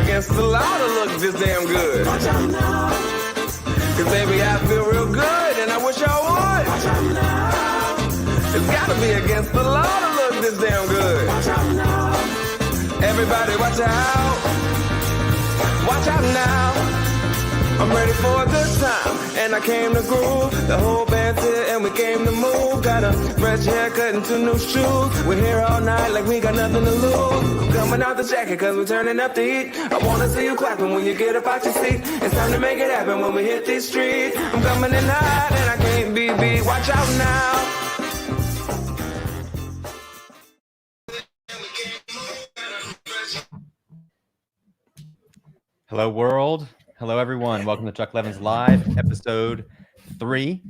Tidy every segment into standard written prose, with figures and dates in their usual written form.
against the law to look this damn good. Watch out now. Cause baby, I feel real good and I wish I would. Watch out now. It's gotta be against the law to look this damn good. Watch out now. Everybody watch out. Watch out now. I'm ready for a good time, and I came to groove. The whole band's here, and we came to move. Got a fresh haircut and 2 new shoes. We're here all night like we got nothing to lose. I'm coming out the jacket, cause we're turning up the heat. I wanna see you clapping when you get up out your seat. It's time to make it happen when we hit these streets. I'm coming in hot, and I can't be beat. Watch out now. Hello, world. Hello, everyone. Welcome to Chuck Levin's Live, episode 3.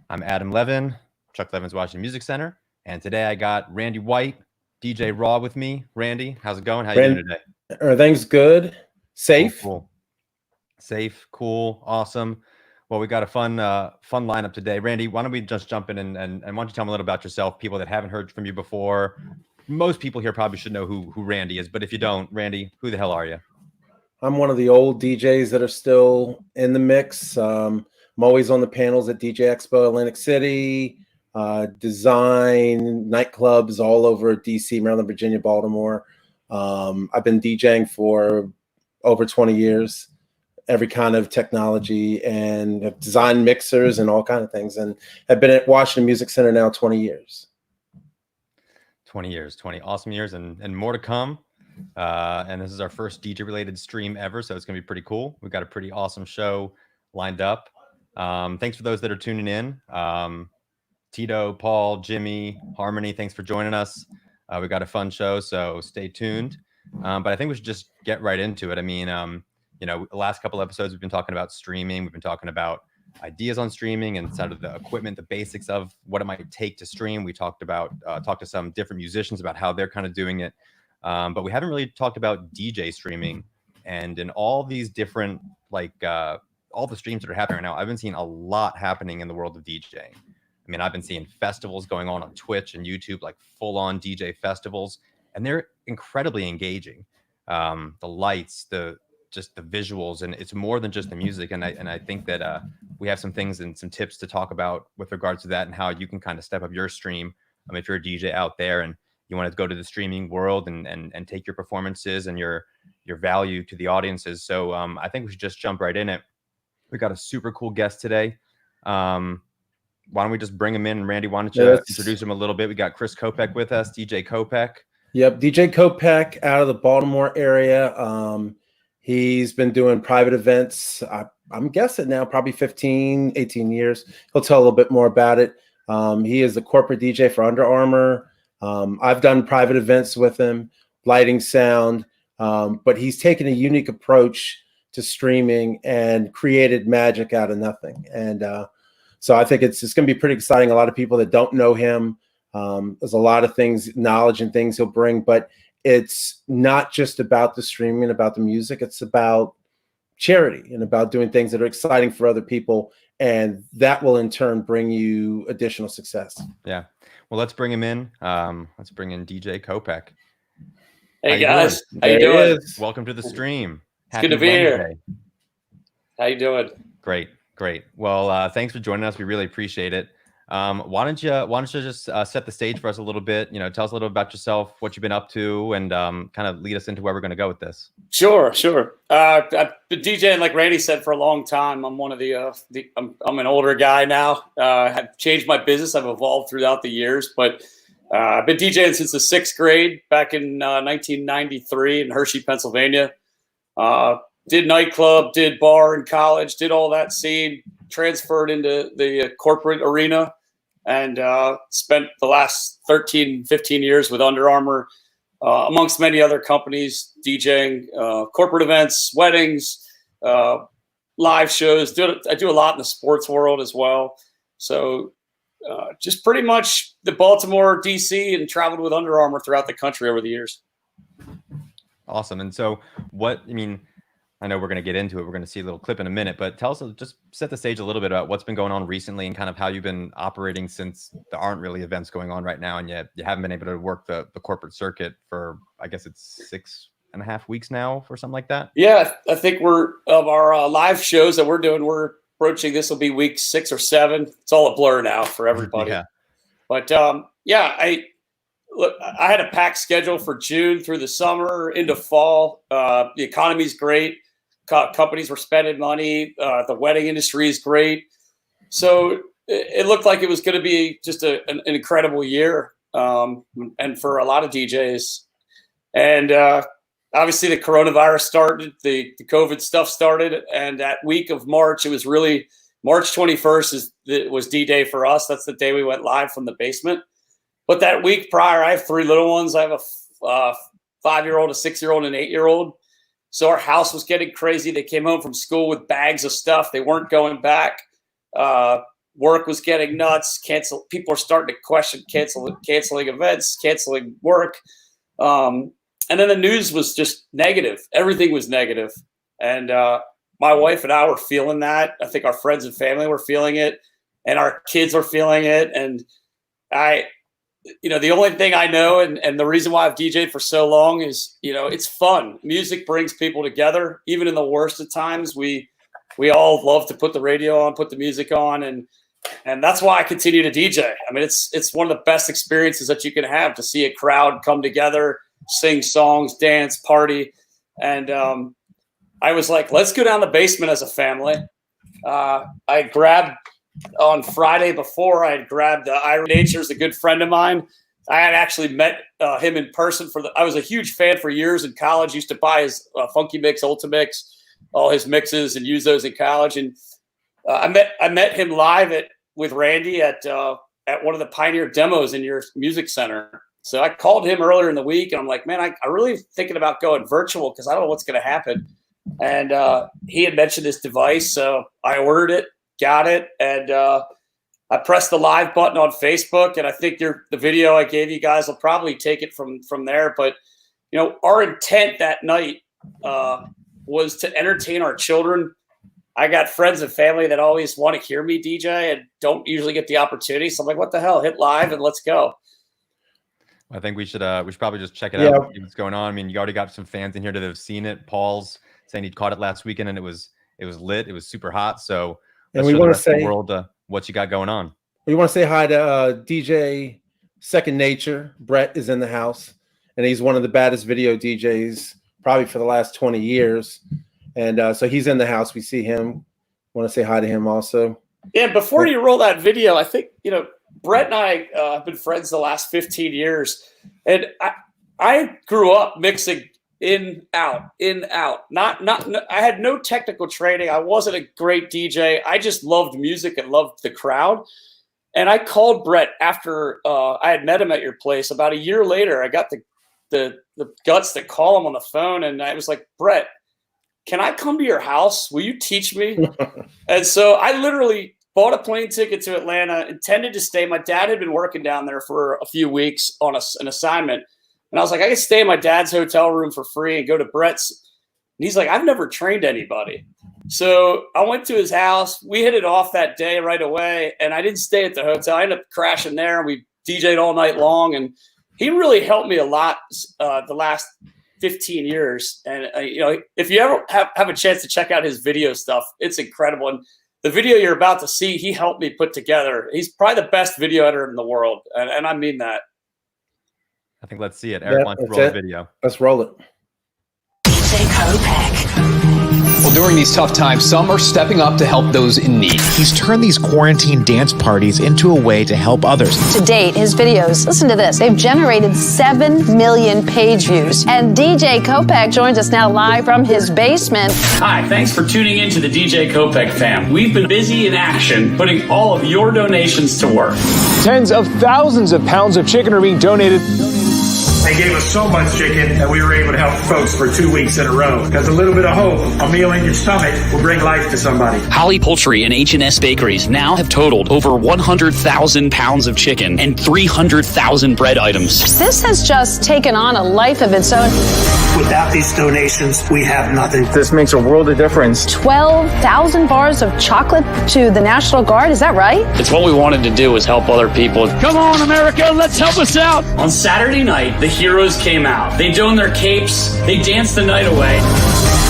I'm Adam Levin, Chuck Levin's Washington Music Center. And today I got Randy White, DJ Raw with me. Randy, how's it going? How you doing today? Everything's good. Safe. Cool. Safe, cool, awesome. Well, we got a fun lineup today. Randy, why don't we just jump in and why don't you tell me a little about yourself, people that haven't heard from you before. Most people here probably should know who Randy is, but if you don't, Randy, who the hell are you? I'm one of the old DJs that are still in the mix. I'm always on the panels at DJ Expo Atlantic City, design nightclubs all over DC, Maryland, Virginia, Baltimore. I've been DJing for over 20 years, every kind of technology, and have designed mixers and all kinds of things, and have been at Washington Music Center now 20 years. 20 years, 20 awesome years, and more to come. And this is our first DJ related stream ever, so it's gonna be pretty cool. We've got a pretty awesome show lined up. Thanks for those that are tuning in. Tito, Paul, Jimmy, Harmony, thanks for joining us. We got a fun show, so stay tuned. But I think we should just get right into it. I mean, the last couple episodes we've been talking about streaming. We've been talking about ideas on streaming and sort of the equipment, the basics of what it might take to stream. We talked to some different musicians about how they're kind of doing it. But we haven't really talked about DJ streaming, and in all these different, all the streams that are happening right now, I've been seeing a lot happening in the world of DJing. I mean, I've been seeing festivals going on Twitch and YouTube, like full on DJ festivals, and they're incredibly engaging. The lights, just the visuals, and it's more than just the music. And I think that we have some things and some tips to talk about with regards to that and how you can kind of step up your stream. If you're a DJ out there and you want to go to the streaming world and take your performances and your value to the audiences. So I think we should just jump right in it. We got a super cool guest today. Why don't we just bring him in? And Randy, why don't you introduce him a little bit? We got Chris Kopec with us, DJ Kopec. Yep, DJ Kopec out of the Baltimore area. He's been doing private events, I'm guessing now, probably 15, 18 years. He'll tell a little bit more about it. He is the corporate DJ for Under Armour. I've done private events with him, lighting, sound, but he's taken a unique approach to streaming and created magic out of nothing. And so I think it's going to be pretty exciting. A lot of people that don't know him, there's a lot of things, knowledge and things he'll bring, but it's not just about the streaming and about the music. It's about charity and about doing things that are exciting for other people. And that will in turn bring you additional success. Yeah. Well, let's bring him in. Let's bring in DJ Kopec. Hey guys, how you doing? Welcome to the stream. It's good to be here. How you doing? Great. Well, thanks for joining us. We really appreciate it. Why don't you just set the stage for us a little bit? Tell us a little about yourself, what you've been up to, and kind of lead us into where we're going to go with this. Sure. I've been DJing, like Randy said, for a long time. I'm one of I'm an older guy now. I've changed my business. I've evolved throughout the years, but I've been DJing since the 6th grade back in 1993 in Hershey, Pennsylvania. Did nightclub, did bar in college, did all that scene, transferred into the corporate arena, and spent the last 13, 15 years with Under Armour, amongst many other companies, DJing corporate events, weddings, live shows. I do a lot in the sports world as well. So just pretty much the Baltimore, DC, and traveled with Under Armour throughout the country over the years. Awesome. And so I know we're going to get into it. We're going to see a little clip in a minute, but tell us, just set the stage a little bit about what's been going on recently and kind of how you've been operating since there aren't really events going on right now. And yet you haven't been able to work the corporate circuit for, I guess it's 8.5 weeks now or something like that. Yeah, I think we're of our live shows that we're doing. We're approaching. This will be week 6 or 7. It's all a blur now for everybody. Yeah. But I had a packed schedule for June through the summer into fall. The economy's great. Companies were spending money. The wedding industry is great. So it looked like it was going to be just an incredible year, and for a lot of DJs. And obviously the coronavirus started, the COVID stuff started, and that week of March, it was really March 21st was D-Day for us. That's the day we went live from the basement. But that week prior, I have 3 little ones. I have a 5-year-old, a 6-year-old, and an 8-year-old. So our house was getting crazy. They came home from school with bags of stuff. They weren't going back. Work was getting nuts. People are starting to question canceling events, canceling work. And then the news was just negative. Everything was negative. And my wife and I were feeling that. I think our friends and family were feeling it, and our kids were feeling it. And the only thing I know, and the reason why I've DJed for so long is, it's fun. Music brings people together. Even in the worst of times, we all love to put the radio on, put the music on, and that's why I continue to DJ. I mean, it's one of the best experiences that you can have, to see a crowd come together, sing songs, dance, party. And I was like, let's go down the basement as a family. I grabbed on Friday before, I had grabbed Ira Nature's a good friend of mine. I had actually met him in person I was a huge fan for years in college. Used to buy his Funky Mix, Ultimix, all his mixes, and use those in college. And I met him live with Randy at one of the Pioneer demos in your music center. So I called him earlier in the week, and I'm like, man, I really thinking about going virtual because I don't know what's going to happen. And he had mentioned this device, so I ordered it, got it, and I pressed the live button on Facebook. And I think the video I gave you guys will probably take it from there. But our intent that night was to entertain our children. I got friends and family that always want to hear me DJ and don't usually get the opportunity. So I'm like, what the hell? Hit live and let's go. I think we should probably just check it out, see what's going on. I mean, you already got some fans in here that have seen it. Paul's saying he caught it last weekend and it was lit. It was super hot. So and we want to say the world what you got going on. We want to say hi to DJ Second Nature. Brett is in the house, and he's one of the baddest video DJs probably for the last 20 years. And so he's in the house. We see him. Want to say hi to him also. Yeah, before you roll that video, I think, Brett and I have been friends the last 15 years. And I grew up mixing in, out. I had no technical training. I wasn't a great DJ. I just loved music and loved the crowd. And I called Brett after I had met him at your place. About a year later, I got the guts to call him on the phone. And I was like, Brett, can I come to your house? Will you teach me? And so I literally bought a plane ticket to Atlanta, intended to stay. My dad had been working down there for a few weeks on an assignment. And I was like, I can stay in my dad's hotel room for free and go to Brett's. And he's like, I've never trained anybody. So I went to his house. We hit it off that day right away. And I didn't stay at the hotel. I ended up crashing there. And we DJ'd all night long. And he really helped me a lot the last 15 years. And, if you ever have a chance to check out his video stuff, it's incredible. And the video you're about to see, he helped me put together. He's probably the best video editor in the world. And I mean that. I think let's see it. Eric wants to roll the video. Let's roll it. DJ Kopec. Well, during these tough times, some are stepping up to help those in need. He's turned these quarantine dance parties into a way to help others. To date, his videos, listen to this, they've generated 7 million page views. And DJ Kopec joins us now live from his basement. Hi, thanks for tuning in to the DJ Kopec fam. We've been busy in action, putting all of your donations to work. Tens of thousands of pounds of chicken are being donated. They gave us so much chicken that we were able to help folks for 2 weeks in a row. Because a little bit of hope, a meal in your stomach will bring life to somebody. Holly Poultry and H&S Bakeries now have totaled over 100,000 pounds of chicken and 300,000 bread items. This has just taken on a life of its own. Without these donations, we have nothing. This makes a world of difference. 12,000 bars of chocolate to the National Guard, is that right? It's what we wanted to do, was help other people. Come on, America, let's help us out. On Saturday night, the heroes came out. They donned their capes. They danced the night away.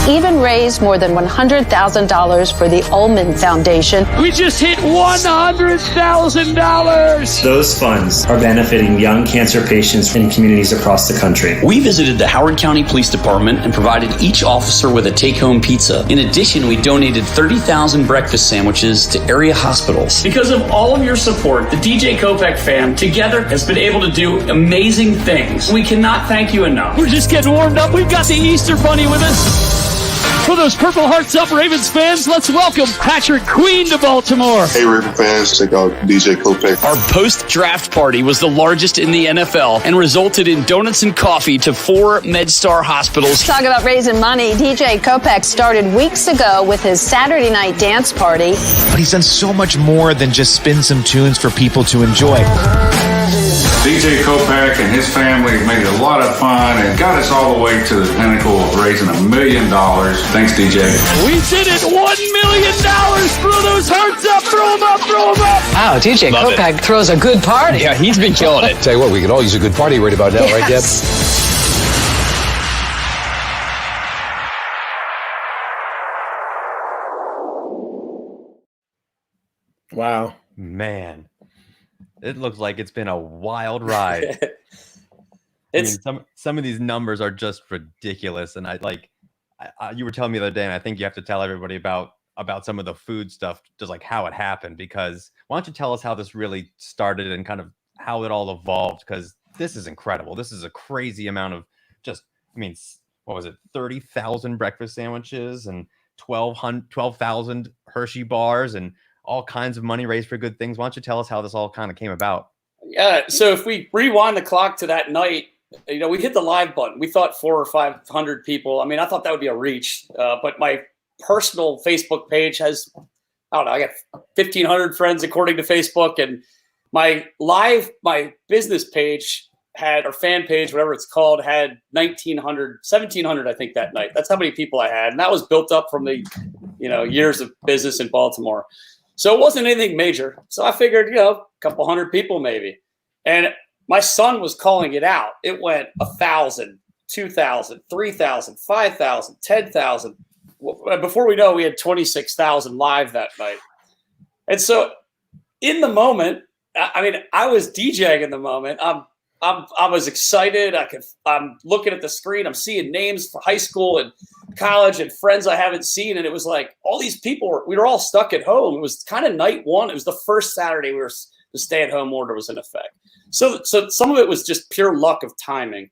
Even raised more than $100,000 for the Ullman Foundation. We just hit $100,000. Those funds are benefiting young cancer patients in communities across the country. We visited the Howard County Police Department and provided each officer with a take-home pizza. In addition, we donated 30,000 breakfast sandwiches to area hospitals. Because of all of your support, the DJ Kopec fam together has been able to do amazing things. We cannot thank you enough. We're just getting warmed up. We've got the Easter Bunny with us. For those Purple Hearts Up Ravens fans, let's welcome Patrick Queen to Baltimore. Hey, Raven fans, check out DJ Kopec. Our post-draft party was the largest in the NFL and resulted in donuts and coffee to 4 MedStar hospitals. Talk about raising money. DJ Kopec started weeks ago with his Saturday night dance party. But he's done so much more than just spin some tunes for people to enjoy. DJ Kopec and his family made it a lot of fun and got us all the way to the pinnacle of raising $1 million. Thanks, DJ. We did it! $1 million! Throw those hearts up! Throw them up! Throw them up! Wow, DJ Kopec throws a good party. Yeah, he's been killing it. Tell you what, we could all use a good party right about now, right, Deb? Wow. Man. It looks like it's been a wild ride. I mean, some of these numbers are just ridiculous, and you were telling me the other day, and I think you have to tell everybody about some of the food stuff, just like how it happened. Because why don't you tell us how this really started and kind of how it all evolved? Because this is incredible. This is a crazy amount of what was it? 30,000 breakfast sandwiches and 12,000 Hershey bars and all kinds of money raised for good things. Why don't you tell us how this all kind of came about? Yeah. So if we rewind the clock to that night, we hit the live button. We thought 400 or 500 people. I mean, I thought that would be a reach, but my personal Facebook page has, I got 1,500 friends according to Facebook, and my business page had, or fan page, whatever it's called, had 1,700, I think, that night. That's how many people I had. And that was built up from the, years of business in Baltimore. So it wasn't anything major. So I figured, a couple hundred people maybe. And my son was calling it out. It went 1,000, 2,000, 3,000, 5,000, 10,000. Before we know, we had 26,000 live that night. And so in the moment, I was DJing in the moment. I was excited. I'm looking at the screen. I'm seeing names for high school and college and friends I haven't seen. And it was like all these people we were all stuck at home. It was kind of night one. It was the first Saturday the stay-at-home order was in effect. So some of it was just pure luck of timing.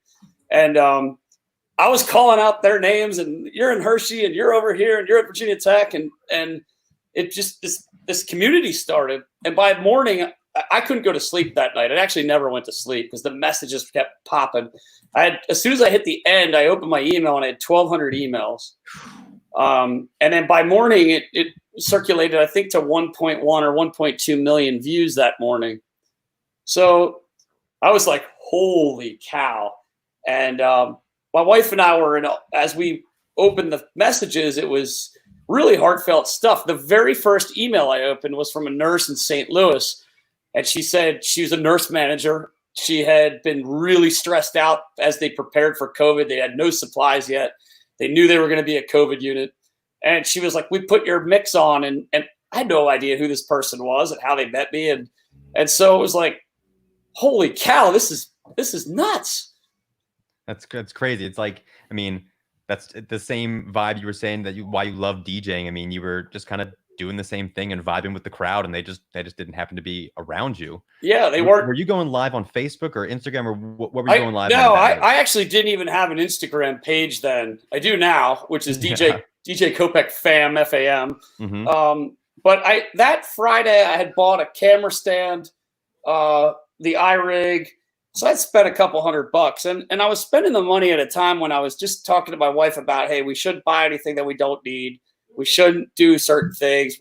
And I was calling out their names, and you're in Hershey and you're over here and you're at Virginia Tech. And it just, this community started. And by morning, I couldn't go to sleep that night. I actually never went to sleep because the messages kept popping. As soon as I hit the end, I opened my email and I had 1,200 emails. And then by morning, it circulated, I think, to 1.1 or 1.2 million views that morning. So I was like, holy cow. And my wife and I were as we opened the messages, it was really heartfelt stuff. The very first email I opened was from a nurse in St. Louis. And she said she was a nurse manager. She had been really stressed out as they prepared for COVID. They had no supplies yet. They knew they were going to be a COVID unit. And she was like, we put your mix on. And I had no idea who this person was and how they met me. And so it was like, holy cow, this is nuts. That's crazy. It's like, that's the same vibe you were saying why you love DJing. You were just kind of doing the same thing and vibing with the crowd, and they just didn't happen to be around you. Yeah, they weren't. Were you going live on Facebook or Instagram, or what were you going live? No, I actually didn't even have an Instagram page then. I do now, which is DJ Kopec Fam, FAM. Mm-hmm. But that Friday I had bought a camera stand, the iRig. So I'd spent a couple $100, and I was spending the money at a time when I was just talking to my wife about, hey, we shouldn't buy anything that we don't need. We shouldn't do certain things.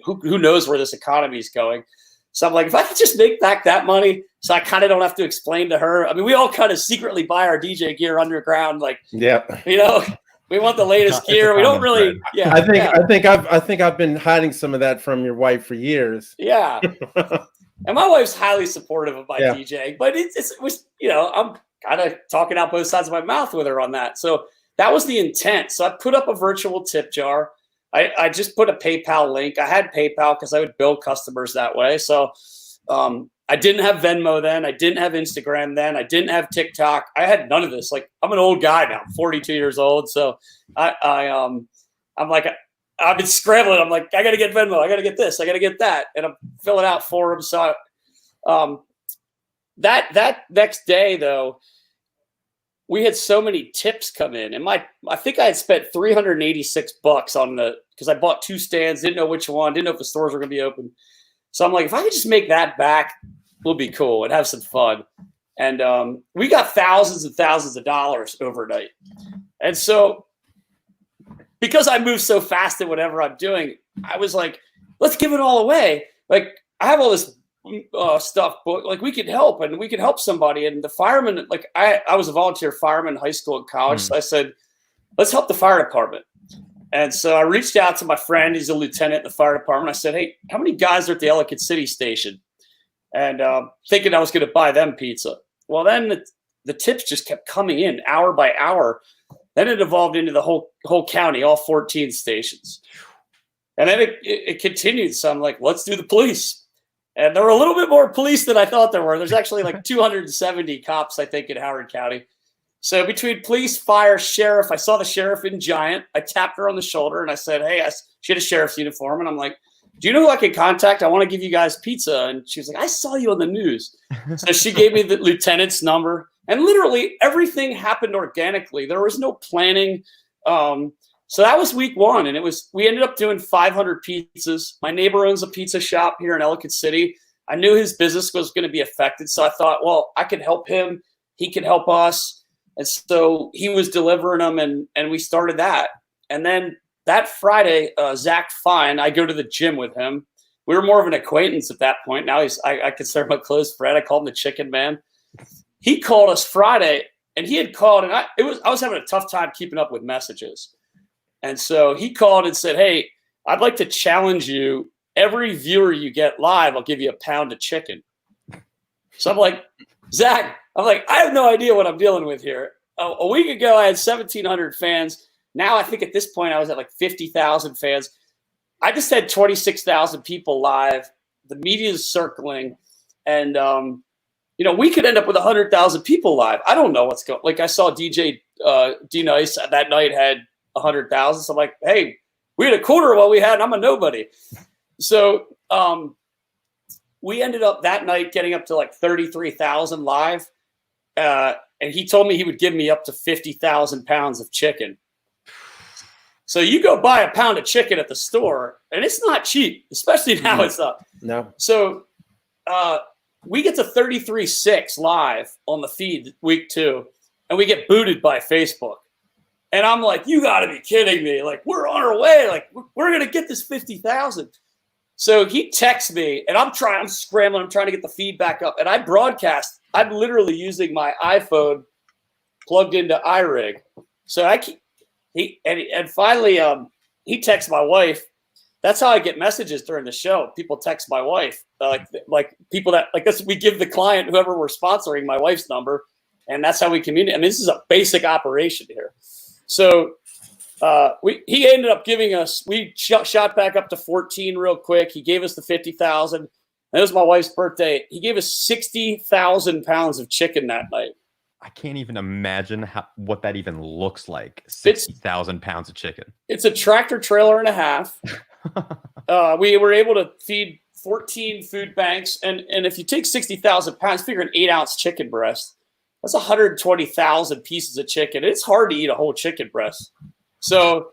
Who knows where this economy is going? So I'm like, if I could just make back that money, so I kind of don't have to explain to her. We all kind of secretly buy our DJ gear underground, yeah. We want the latest gear. We don't really. Yeah. I think I've been hiding some of that from your wife for years. Yeah. And my wife's highly supportive of my DJing, but it was, kind of talking out both sides of my mouth with her on that. So that was the intent. So I put up a virtual tip jar. I just put a PayPal link. I had PayPal because I would bill customers that way. So I didn't have Venmo then. I didn't have Instagram then. I didn't have TikTok. I had none of this. Like, I'm an old guy now, I'm 42 years old. So I'm like, I've been scrambling. I'm like, I got to get Venmo. I got to get this. I got to get that. And I'm filling out forums. So that next day, though, we had so many tips come in, and I think I had spent $386 on because I bought 2 stands, didn't know which one, didn't know if the stores were going to be open. So I'm like, if I could just make that back, we'll be cool and have some fun. And we got thousands and thousands of dollars overnight. And so because I move so fast at whatever I'm doing, I was like, let's give it all away. Like, I have all this stuff, but like, we could help, and we could help somebody. And the firemen, like, I was a volunteer fireman in high school and college. So I said, let's help the fire department. And so I reached out to my friend. He's a lieutenant in the fire department. I said, hey, how many guys are at the Ellicott City station? And thinking I was going to buy them pizza. Well, then the tips just kept coming in hour by hour. Then it evolved into the whole county, all 14 stations. And then it continued. So I'm like, let's do the police. And there were a little bit more police than I thought there were. There's actually like 270 cops, I think, in Howard County. So between police, fire, sheriff, I saw the sheriff in Giant. I tapped her on the shoulder and I said, hey, she had a sheriff's uniform. And I'm like, do you know who I can contact? I want to give you guys pizza. And she was like, I saw you on the news. So she gave me the lieutenant's number. And literally everything happened organically. There was no planning. So that was week 1. And we ended up doing 500 pizzas. My neighbor owns a pizza shop here in Ellicott City. I knew his business was going to be affected. So I thought, well, I could help him. He could help us. And so he was delivering them, and we started that. And then that Friday, Zach Fine, I go to the gym with him. We were more of an acquaintance at that point. Now I consider him a close friend. I call him the Chicken Man. He called us Friday, and he had called, and I was having a tough time keeping up with messages. And so he called and said, hey, I'd like to challenge you. Every viewer you get live, I'll give you a pound of chicken. So I'm like, Zach, I have no idea what I'm dealing with here. A week ago, I had 1,700 fans. Now I think at this point I was at like 50,000 fans. I just had 26,000 people live. The media is circling. And, we could end up with 100,000 people live. I don't know what's going on. Like, I saw DJ D-Nice that night had 100,000. So I'm like, hey, we had a quarter of what we had, and I'm a nobody. So we ended up that night getting up to like 33,000 live. And he told me he would give me up to 50,000 pounds of chicken. So you go buy a pound of chicken at the store, and it's not cheap, especially now it's up. No. So we get to 33.6 live on the feed week 2, and we get booted by Facebook. And I'm like, you got to be kidding me. Like, we're on our way. Like, we're going to get this 50,000. So he texts me, and I'm scrambling. I'm trying to get the feed back up. And I broadcast. I'm literally using my iPhone plugged into iRig. So finally he texts my wife. That's how I get messages during the show. People text my wife, like people that like this. We give the client, whoever we're sponsoring, my wife's number, and that's how we communicate. I mean, this is a basic operation here. So he ended up giving us. We shot back up to 14 real quick. He gave us the 50,000. It was my wife's birthday. He gave us 60,000 pounds of chicken that night. I can't even imagine what that even looks like. 60,000 pounds of chicken. It's a tractor trailer and a half. We were able to feed 14 food banks. And if you take 60,000 pounds, figure an 8-ounce chicken breast. That's 120,000 pieces of chicken. It's hard to eat a whole chicken breast. So,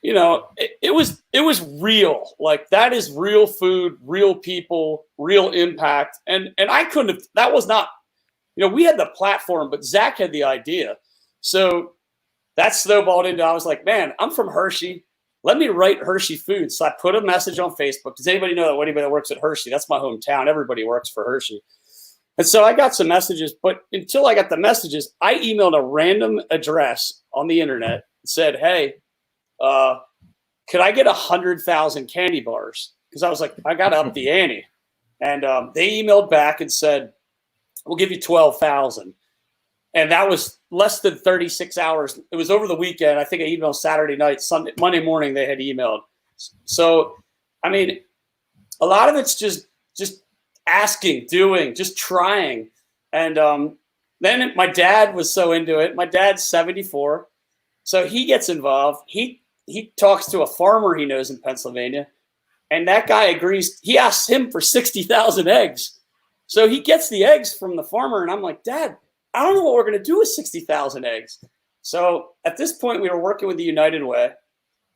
it was real. Like, that is real food, real people, real impact. And I couldn't have, that was not, we had the platform, but Zach had the idea. So that snowballed into, I was like, man, I'm from Hershey. Let me write Hershey Foods. So I put a message on Facebook. Does anybody know anybody that works at Hershey? That's my hometown. Everybody works for Hershey. And so I got some messages, but until I got the messages, I emailed a random address on the internet and said, hey, could I get 100,000 candy bars? Because I was like, I got to up the ante. And they emailed back and said, we'll give you 12,000. And that was less than 36 hours. It was over the weekend. I think I emailed Saturday night, Monday morning they had emailed. So, I mean, a lot of it's just asking, doing, just trying. And then my dad was so into it. My dad's 74. So he gets involved. He talks to a farmer he knows in Pennsylvania. And that guy agrees. He asks him for 60,000 eggs. So he gets the eggs from the farmer. And I'm like, Dad, I don't know what we're going to do with 60,000 eggs. So at this point, we were working with the United Way.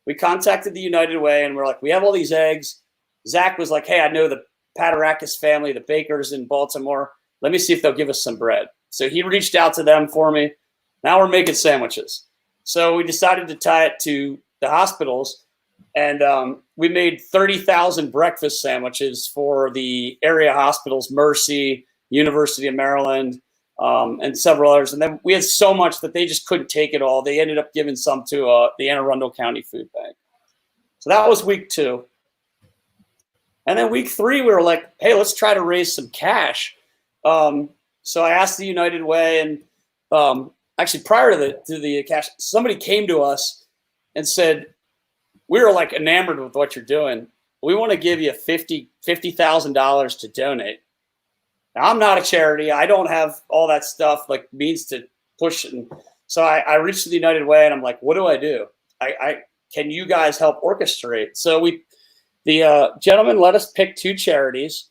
We contacted the United Way and we're like, we have all these eggs. Zach was like, hey, I know the Patarakis family, the bakers in Baltimore. Let me see if they'll give us some bread. So he reached out to them for me. Now we're making sandwiches. So we decided to tie it to the hospitals. And we made 30,000 breakfast sandwiches for the area hospitals, Mercy, University of Maryland, and several others. And then we had so much that they just couldn't take it all. They ended up giving some to the Anne Arundel County Food Bank. So that was week 2. And then week 3, we were like, hey, let's try to raise some cash. So I asked the United Way, and actually prior to the cash, somebody came to us and said, we were like enamored with what you're doing. We want to give you $50,000 to donate. Now, I'm not a charity. I don't have all that stuff like means to push it. And so I reached to the United Way and I'm like, what do I do? Can you guys help orchestrate? So the gentleman let us pick 2 charities.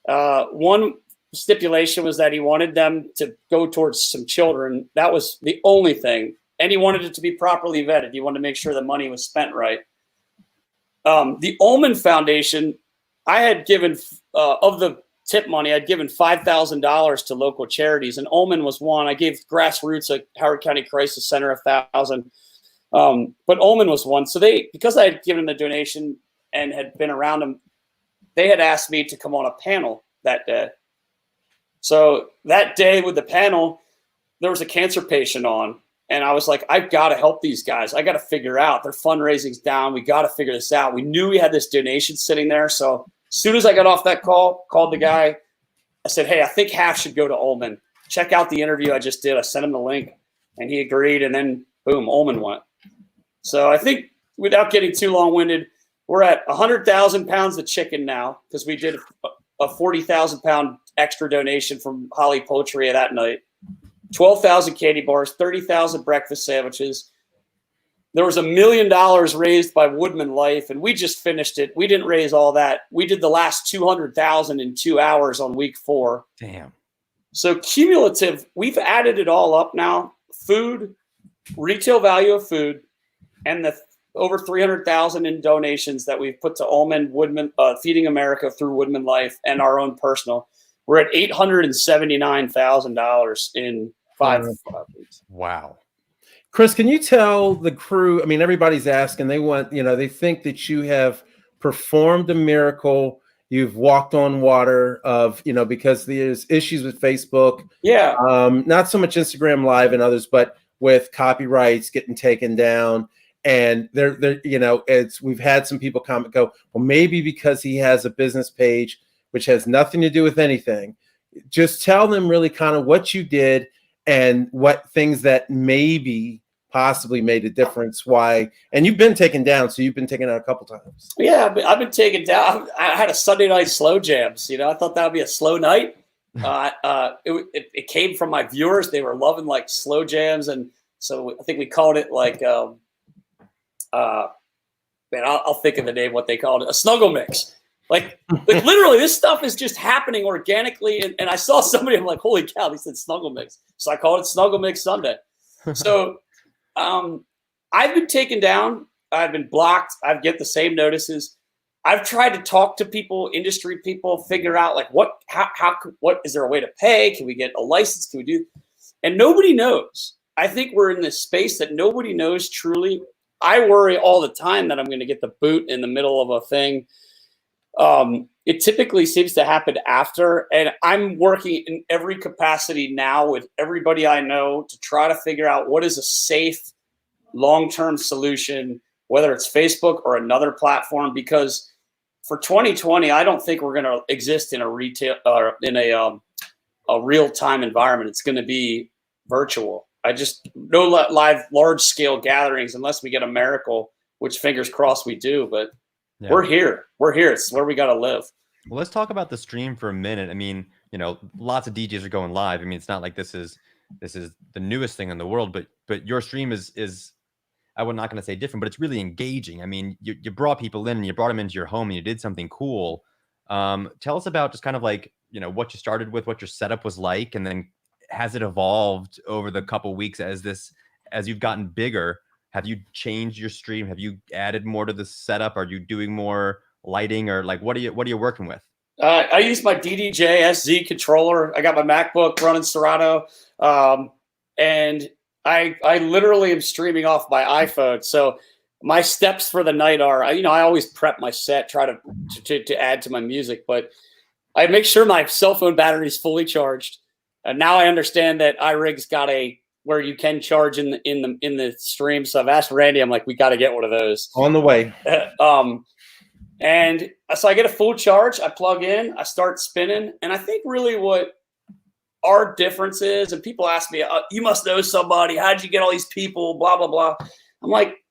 One stipulation was that he wanted them to go towards some children. That was the only thing. And he wanted it to be properly vetted. He wanted to make sure the money was spent right. The Ullman Foundation, I had given, of the tip money, I'd given $5,000 to local charities, and Ullman was one. I gave Grassroots, a Howard County Crisis Center, $1,000. But Ullman was one. So because I had given them the donation and had been around them, they had asked me to come on a panel that day. So that day with the panel, there was a cancer patient on. And I was like, I've got to help these guys. I got to figure out their fundraising's down. We got to figure this out. We knew we had this donation sitting there. So as soon as I got off that call, called the guy. I said, hey, I think half should go to Ullman. Check out the interview I just did. I sent him the link and he agreed. And then boom, Ullman went. So I think without getting too long-winded, we're at 100,000 pounds of chicken now because we did a 40,000 pound extra donation from Holly Poultry that night. 12,000 candy bars, 30,000 breakfast sandwiches. There was $1 million raised by Woodman Life, and we just finished it. We didn't raise all that. We did the last 200,000 in 2 hours on week 4. Damn. So cumulative, we've added it all up now. Food, retail value of food, and the over 300,000 in donations that we've put to Ullman, Woodman, Feeding America through Woodman Life, and our own personal. We're at $879,000 in 5 weeks. Wow. Chris, can you tell the crew? I mean, everybody's asking. They want, they think that you have performed a miracle. You've walked on water because there's issues with Facebook. Yeah. Not so much Instagram Live and others, but with copyrights getting taken down. And we've had some people comment, go, well, maybe because he has a business page, which has nothing to do with anything. Just tell them really kind of what you did and what things that maybe possibly made a difference. Why? And you've been taken down. So you've been taken out a couple times. Yeah, I've been taken down. I had a Sunday night slow jams. I thought that would be a slow night. It came from my viewers. They were loving like slow jams. And so I think we called it like, I'll think of the name, what they called it, a snuggle mix. Like literally, this stuff is just happening organically. And I saw somebody, I'm like, holy cow, they said snuggle mix. So I called it Snuggle Mix Sunday. So I've been taken down. I've been blocked. I get the same notices. I've tried to talk to people, industry people, figure out like what is there a way to pay? Can we get a license? Can we do? And nobody knows. I think we're in this space that nobody knows truly. I worry all the time that I'm going to get the boot in the middle of a thing. It typically seems to happen after, and I'm working in every capacity now with everybody I know to try to figure out what is a safe, long-term solution, whether it's Facebook or another platform, because for 2020, I don't think we're going to exist in a retail or in a real-time environment. It's going to be virtual. I just no live large scale gatherings unless we get a miracle, which fingers crossed we do. But we're here. We're here. It's where we got to live. Well, let's talk about the stream for a minute. I mean, lots of DJs are going live. I mean, it's not like this is the newest thing in the world, but your stream is I'm not going to say different, but it's really engaging. I mean, you brought people in and you brought them into your home and you did something cool. Tell us about just kind of like, what you started with, what your setup was like, and then has it evolved over the couple weeks as you've gotten bigger? Have you changed your stream? Have you added more to the setup? Are you doing more lighting, or like what are you working with? I use my DDJ SZ controller. I got my MacBook running Serato, and I literally am streaming off my iPhone. So my steps for the night are, I always prep my set, try to add to my music, but I make sure my cell phone battery is fully charged. And now I understand that iRig's got where you can charge in the stream. So I've asked Randy, I'm like, we got to get one of those on the way. And so I get a full charge. I plug in, I start spinning. And I think really what our difference is, and people ask me, you must know somebody. How'd you get all these people? Blah, blah, blah. I'm like,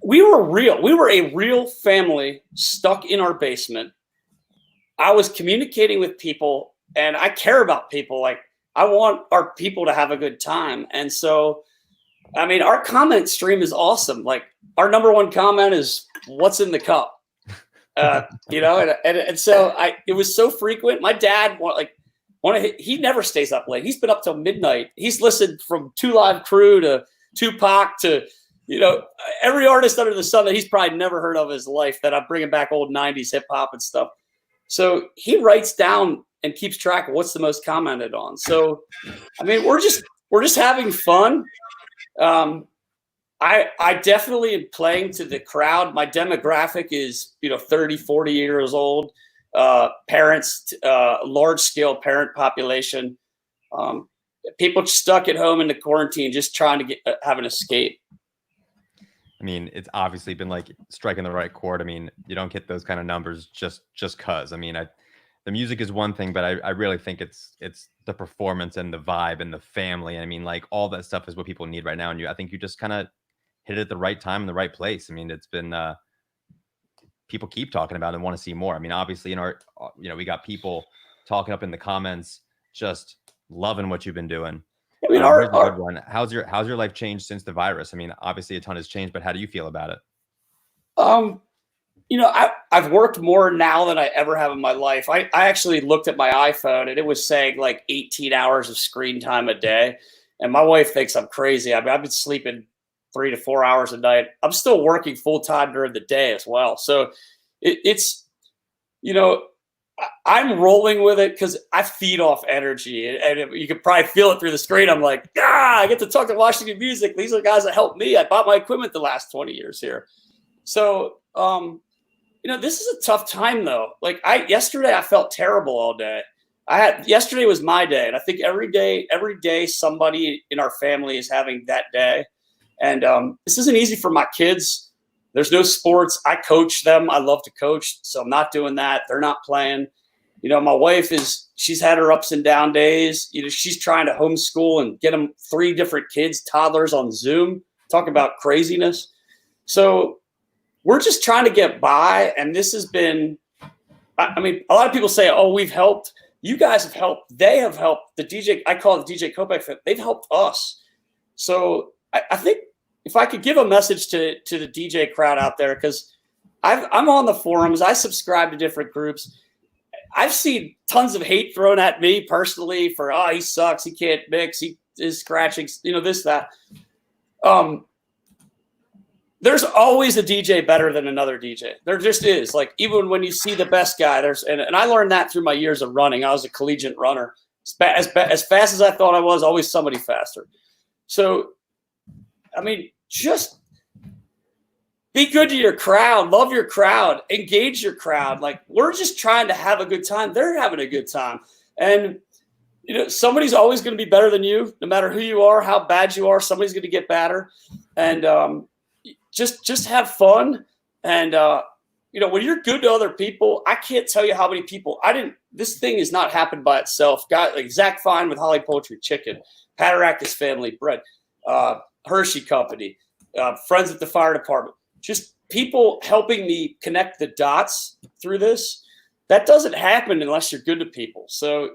we were real. We were a real family stuck in our basement. I was communicating with people, and I care about people. Like, I want our people to have a good time. And so, I mean, our comment stream is awesome. Like, our number one comment is, what's in the cup? And so it was so frequent. My dad, he never stays up late. He's been up till midnight. He's listened from 2 Live Crew to Tupac to, every artist under the sun that he's probably never heard of in his life, that I'm bringing back old 90s hip hop and stuff. So he writes down and keeps track of what's the most commented on. So, I mean, we're just having fun. I definitely am playing to the crowd. My demographic is, 30, 40 years old, parents, large scale parent population, people stuck at home in the quarantine, just trying to have an escape. I mean, it's obviously been like striking the right chord. I mean, you don't get those kind of numbers just cause. I mean, the music is one thing, but I really think it's the performance and the vibe and the family. I mean, like, all that stuff is what people need right now. And I think you just kind of hit it at the right time in the right place. I mean, it's been people keep talking about it and want to see more. I mean, obviously we got people talking up in the comments, just loving what you've been doing. I mean, here's a good one. How's your life changed since the virus? I mean, obviously a ton has changed, but how do you feel about it? I've worked more now than I ever have in my life. I actually looked at my iPhone and it was saying like 18 hours of screen time a day. And my wife thinks I'm crazy. I mean, I've been sleeping 3 to 4 hours a night. I'm still working full time during the day as well. So it's I'm rolling with it because I feed off energy, and you can probably feel it through the screen. I'm like, I get to talk to Washington Music. These are the guys that helped me. I bought my equipment the last 20 years here. So, this is a tough time though. Like yesterday I felt terrible all day. Yesterday was my day. And I think every day somebody in our family is having that day. And this isn't easy for my kids. There's no sports. I coach them. I love to coach. So I'm not doing that. They're not playing. My wife she's had her ups and down days. She's trying to homeschool and get them 3 different kids, toddlers on Zoom. Talk about craziness. So we're just trying to get by. And this has been, I mean, a lot of people say, oh, we've helped. You guys have helped. They have helped. The DJ, I call it the DJ Kopec, they've helped us. So I think, if I could give a message to the DJ crowd out there, because I'm on the forums, I subscribe to different groups. I've seen tons of hate thrown at me personally for, he sucks, he can't mix, he is scratching, this, that. There's always a DJ better than another DJ. There just is. Like, even when you see the best guy, and I learned that through my years of running. I was a collegiate runner. As fast as I thought I was, always somebody faster. So, I mean, just be good to your crowd, love your crowd, engage your crowd. Like, we're just trying to have a good time. They're having a good time. And, somebody's always going to be better than you, no matter who you are, how bad you are, somebody's going to get better. And just have fun. And when you're good to other people, I can't tell you how many people this thing has not happened by itself. Got like Zach Fine with Holly Poultry Chicken, Patarakis Family Bread, Hershey Company, friends at the fire department, just people helping me connect the dots through this. That doesn't happen unless you're good to people. So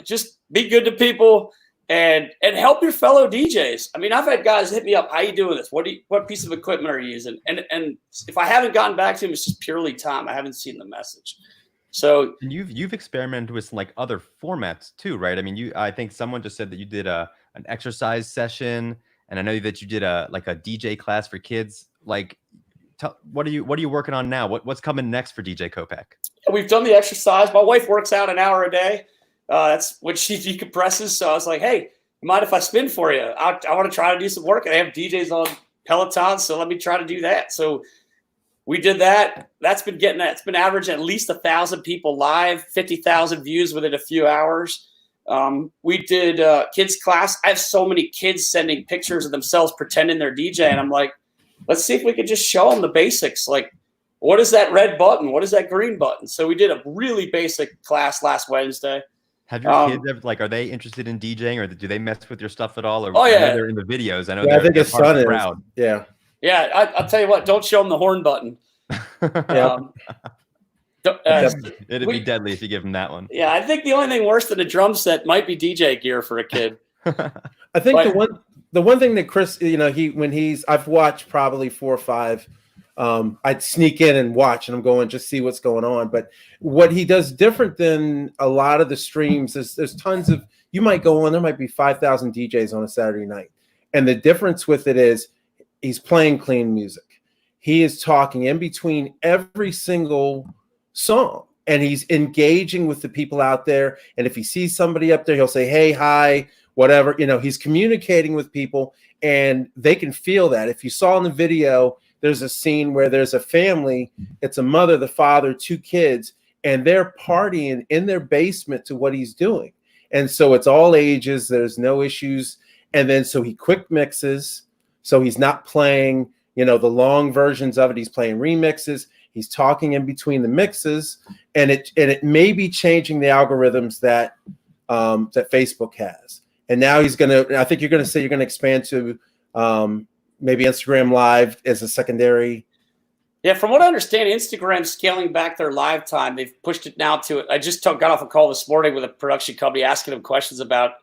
just be good to people and help your fellow DJs. I mean, I've had guys hit me up. How you doing this? What piece of equipment are you using? And if I haven't gotten back to them, it's just purely time. I haven't seen the message. So and you've experimented with some like other formats too, right? I mean, I think someone just said that you did an exercise session, and I know that you did a DJ class for kids. Like, what are you working on now? What's coming next for DJ Kopec? We've done the exercise. My wife works out an hour a day. That's what she decompresses. So I was like, hey, mind if I spin for you? I want to try to do some work. And I have DJs on Peloton, so let me try to do that. So we did that. It's been averaging at least 1,000 people live, 50,000 views within a few hours. We did kids class. I have so many kids sending pictures of themselves pretending they're DJ. And I'm like, let's see if we could just show them the basics. Like, what is that red button? What is that green button? So we did a really basic class last Wednesday. Have your kids ever, are they interested in DJing, or do they mess with your stuff at all? Or, oh, yeah. I know they're in the videos. I know I think his son is. Proud. Yeah. Yeah, I'll tell you what, don't show them the horn button. It'd be deadly if you give them that one. Yeah, I think the only thing worse than a drum set might be DJ gear for a kid. I think the one thing that Chris, I've watched probably 4 or 5. I'd sneak in and watch, and I'm going just see what's going on. But what he does different than a lot of the streams is there's tons of, you might go on, there might be 5,000 DJs on a Saturday night. And the difference with it is he's playing clean music. He is talking in between every single song, and he's engaging with the people out there. And if he sees somebody up there, he'll say, hey, hi, whatever. He's communicating with people, and they can feel that. If you saw in the video, there's a scene where there's a family. It's a mother, the father, 2 kids, and they're partying in their basement to what he's doing. And so it's all ages. There's no issues. And then so he quick mixes. So he's not playing, the long versions of it. He's playing remixes. He's talking in between the mixes, and it may be changing the algorithms that Facebook has. And now I think you're going to expand to maybe Instagram Live as a secondary. Yeah, from what I understand, Instagram's scaling back their live time. They've pushed it now to it. I just got off a call this morning with a production company asking them questions about,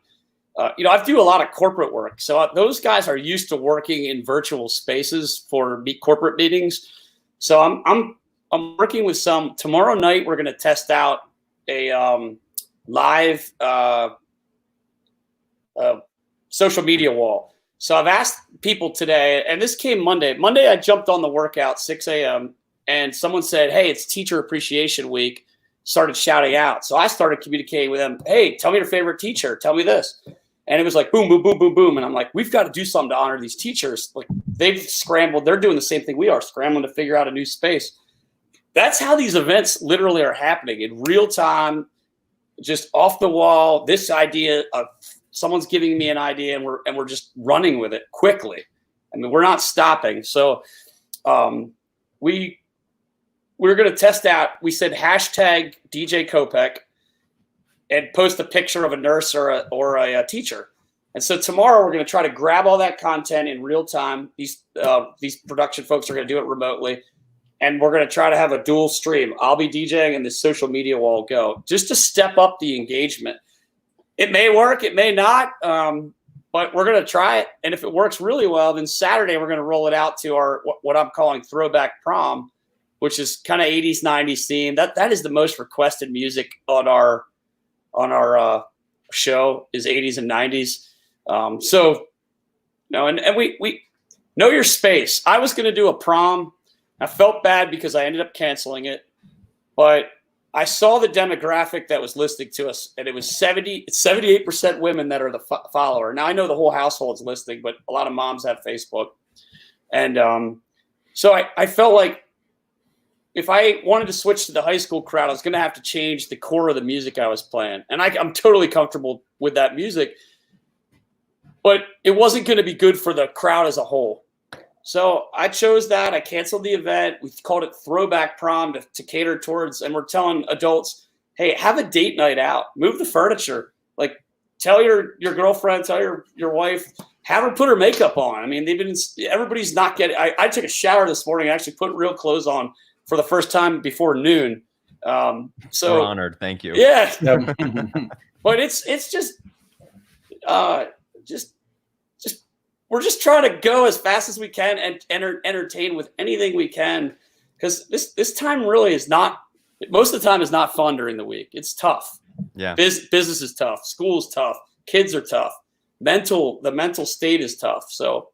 I do a lot of corporate work. So those guys are used to working in virtual spaces for corporate meetings. So I'm working with some. Tomorrow night, we're going to test out a live social media wall. So I've asked people today, and this came Monday. Monday, I jumped on the workout 6 a.m. and someone said, hey, it's Teacher Appreciation Week. Started shouting out. So I started communicating with them. Hey, tell me your favorite teacher. Tell me this. And it was like, boom, boom, boom, boom, boom. And I'm like, we've got to do something to honor these teachers. Like, they've scrambled. They're doing the same thing we are, scrambling to figure out a new space. That's how these events literally are happening in real time, just off the wall. This idea of someone's giving me an idea, and we're just running with it quickly. I mean, we're not stopping. So we're going to test out. We said hashtag DJ Kopec and post a picture of a nurse or a teacher. And so tomorrow we're going to try to grab all that content in real time. These production folks are going to do it remotely. And we're going to try to have a dual stream. I'll be DJing and the social media will go, just to step up the engagement. It may work, it may not, but we're going to try it. And if it works really well, then Saturday we're going to roll it out to our what I'm calling Throwback Prom, which is kind of 80s, 90s theme. That is the most requested music on our show is 80s and 90s. And we know your space. I was going to do a prom. I felt bad because I ended up canceling it, but I saw the demographic that was listening to us, and it was 78% women that are the follower. Now I know the whole household's listening, but a lot of moms have Facebook. And so I felt like if I wanted to switch to the high school crowd, I was going to have to change the core of the music I was playing. And I'm totally comfortable with that music, but it wasn't going to be good for the crowd as a whole. So I chose that. I canceled the event. We called it Throwback Prom to cater towards, and we're telling adults, hey, have a date night out. Move the furniture. Like, tell your girlfriend, tell your wife, have her put her makeup on. I mean, everybody's not getting. I took a shower this morning. I actually put real clothes on for the first time before noon. So we're honored. Thank you. Yeah. But it's just we're just trying to go as fast as we can and entertain with anything we can, because this time really is not. Most of the time is not fun during the week. It's tough. Yeah. Business is tough. School's tough. Kids are tough. The mental state is tough. So,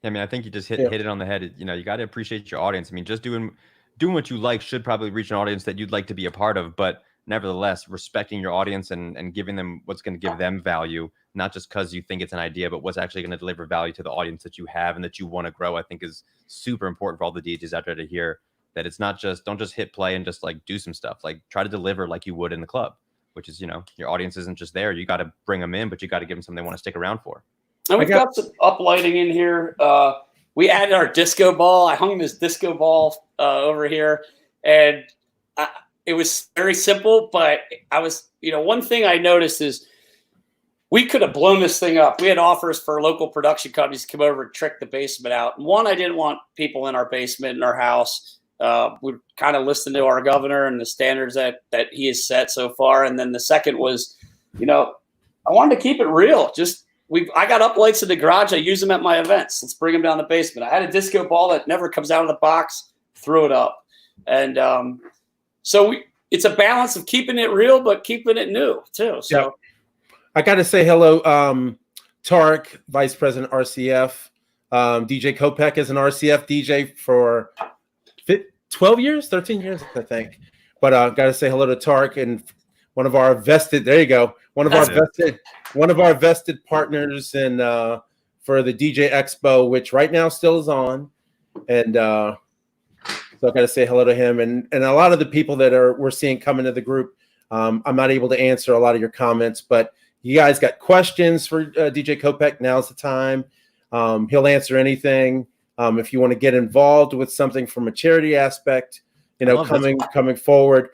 I mean, I think you just hit it on the head. You know, you got to appreciate your audience. I mean, just doing what you like should probably reach an audience that you'd like to be a part of, but nevertheless, respecting your audience and giving them what's going to give them value, not just because you think it's an idea, but what's actually going to deliver value to the audience that you have and that you want to grow, I think is super important for all the DJs out there to hear. That it's not just, don't just hit play and just like do some stuff. Like, try to deliver like you would in the club, which is, you know, your audience isn't just there. You got to bring them in, but you got to give them something they want to stick around for. And we've got some uplighting in here. We added our disco ball. I hung this disco ball over here, and it was very simple, but one thing I noticed is we could have blown this thing up. We had offers for local production companies to come over and trick the basement out. And one, I didn't want people in our basement, in our house. We kind of listened to our governor and the standards that he has set so far. And then the second was, I wanted to keep it real. I got uplights in the garage. I use them at my events. Let's bring them down the basement. I had a disco ball that never comes out of the box. Threw it up. And so it's a balance of keeping it real, but keeping it new too. So yeah. I got to say hello, Tarek, Vice President RCF. DJ Kopec is an RCF DJ for 12 years, 13 years, I think. But got to say hello to Tarek and one of our vested. There you go. One of our vested partners and for the DJ Expo, which right now still is on. And so I got to say hello to him and a lot of the people that we're seeing come into the group. I'm not able to answer a lot of your comments, but you guys got questions for DJ Kopec, now's the time. He'll answer anything. If you want to get involved with something from a charity aspect, coming forward,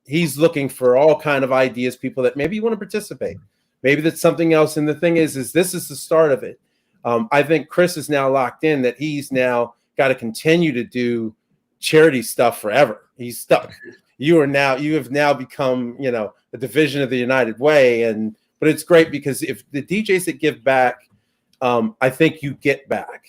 he's looking for all kind of ideas, people that maybe you want to participate. Maybe that's something else. And the thing is this is the start of it. I think Chris is now locked in that he's now got to continue to do charity stuff forever. He's stuck. You have now become, a division of the United Way. But it's great because if the DJs that give back, I think you get back,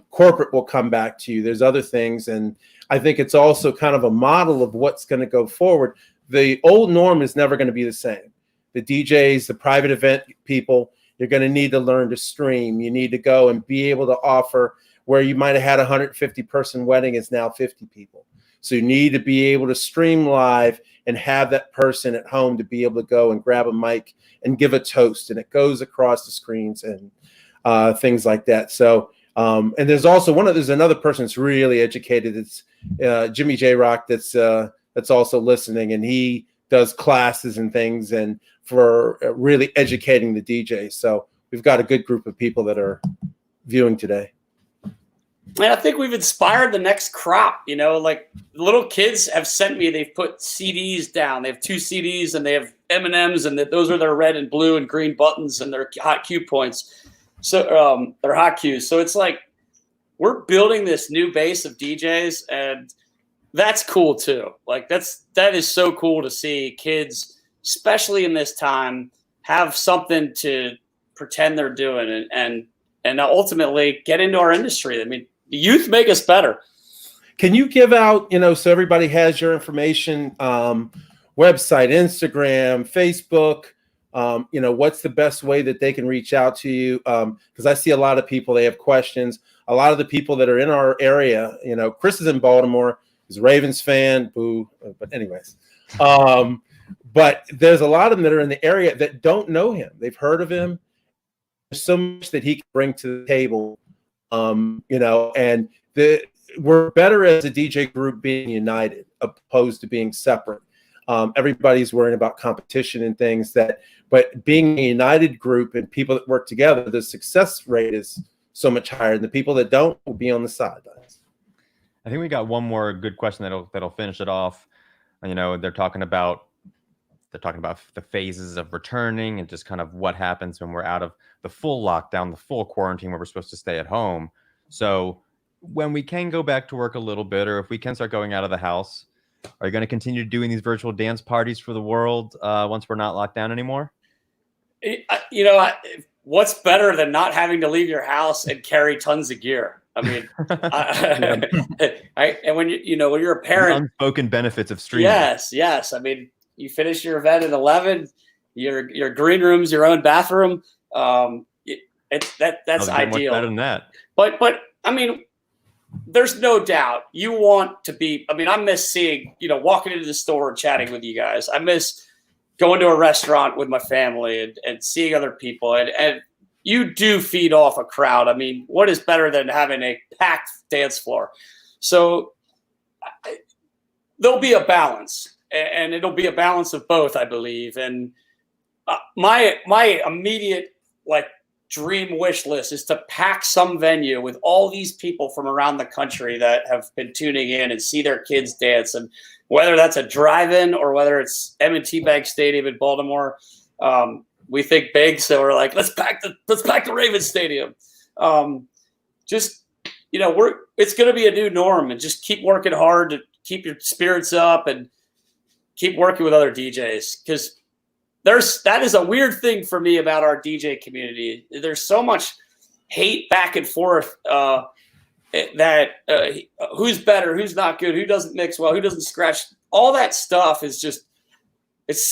corporate will come back to you. There's other things. And I think it's also kind of a model of what's going to go forward. The old norm is never going to be the same. The DJs, the private event people, you're going to need to learn to stream. You need to go and be able to offer where you might have had a 150-person wedding is now 50 people. So you need to be able to stream live and have that person at home to be able to go and grab a mic and give a toast, and it goes across the screens and things like that. So, and there's also there's another person that's really educated. It's Jimmy J Rock that's also listening, and he does classes and things and for really educating the DJs. So we've got a good group of people that are viewing today. And I think we've inspired the next crop, like little kids have sent me, they've put CDs down. They have 2 CDs and they have M&Ms and those are their red and blue and green buttons and their hot cue points. So they're hot cues. So it's like, we're building this new base of DJs and that's cool too. Like that is so cool to see kids, especially in this time, have something to pretend they're doing and ultimately get into our industry. I mean, the youth make us better. Can you give out, so everybody has your information, website, Instagram, Facebook, what's the best way that they can reach out to you? Because I see a lot of people, they have questions. A lot of the people that are in our area, Chris is in Baltimore, he's a Ravens fan, boo. But anyways, but there's a lot of them that are in the area that don't know him. They've heard of him. There's so much that he can bring to the table. And we're better as a DJ group being united opposed to being separate. Everybody's worrying about competition and things but being a united group and people that work together, the success rate is so much higher. And the people that don't will be on the sidelines. I think we got one more good question that'll finish it off. You know, they're talking about the phases of returning and just kind of what happens when we're out of the full lockdown, the full quarantine where we're supposed to stay at home. So when we can go back to work a little bit, or if we can start going out of the house, are you going to continue doing these virtual dance parties for the world once we're not locked down anymore? You know, what's better than not having to leave your house and carry tons of gear? I mean, and when when you're a parent, the unspoken benefits of streaming. Yes. I mean, you finish your event at 11, your green room's your own bathroom. That's ideal. Much better than that. But I mean, there's no doubt you want to be. I mean, I miss seeing, walking into the store and chatting with you guys. I miss going to a restaurant with my family and seeing other people. And you do feed off a crowd. I mean, what is better than having a packed dance floor? So there'll be a balance, and it'll be a balance of both, I believe. And my immediate dream wish list is to pack some venue with all these people from around the country that have been tuning in and see their kids dance. And whether that's a drive-in or whether it's M&T Bank Stadium in Baltimore, we think big, so we're like, let's pack the Ravens Stadium. It's going to be a new norm, and just keep working hard to keep your spirits up and keep working with other DJs, because that is a weird thing for me about our DJ community. There's so much hate back and forth that who's better, who's not good, who doesn't mix well, who doesn't scratch. All that stuff is just it's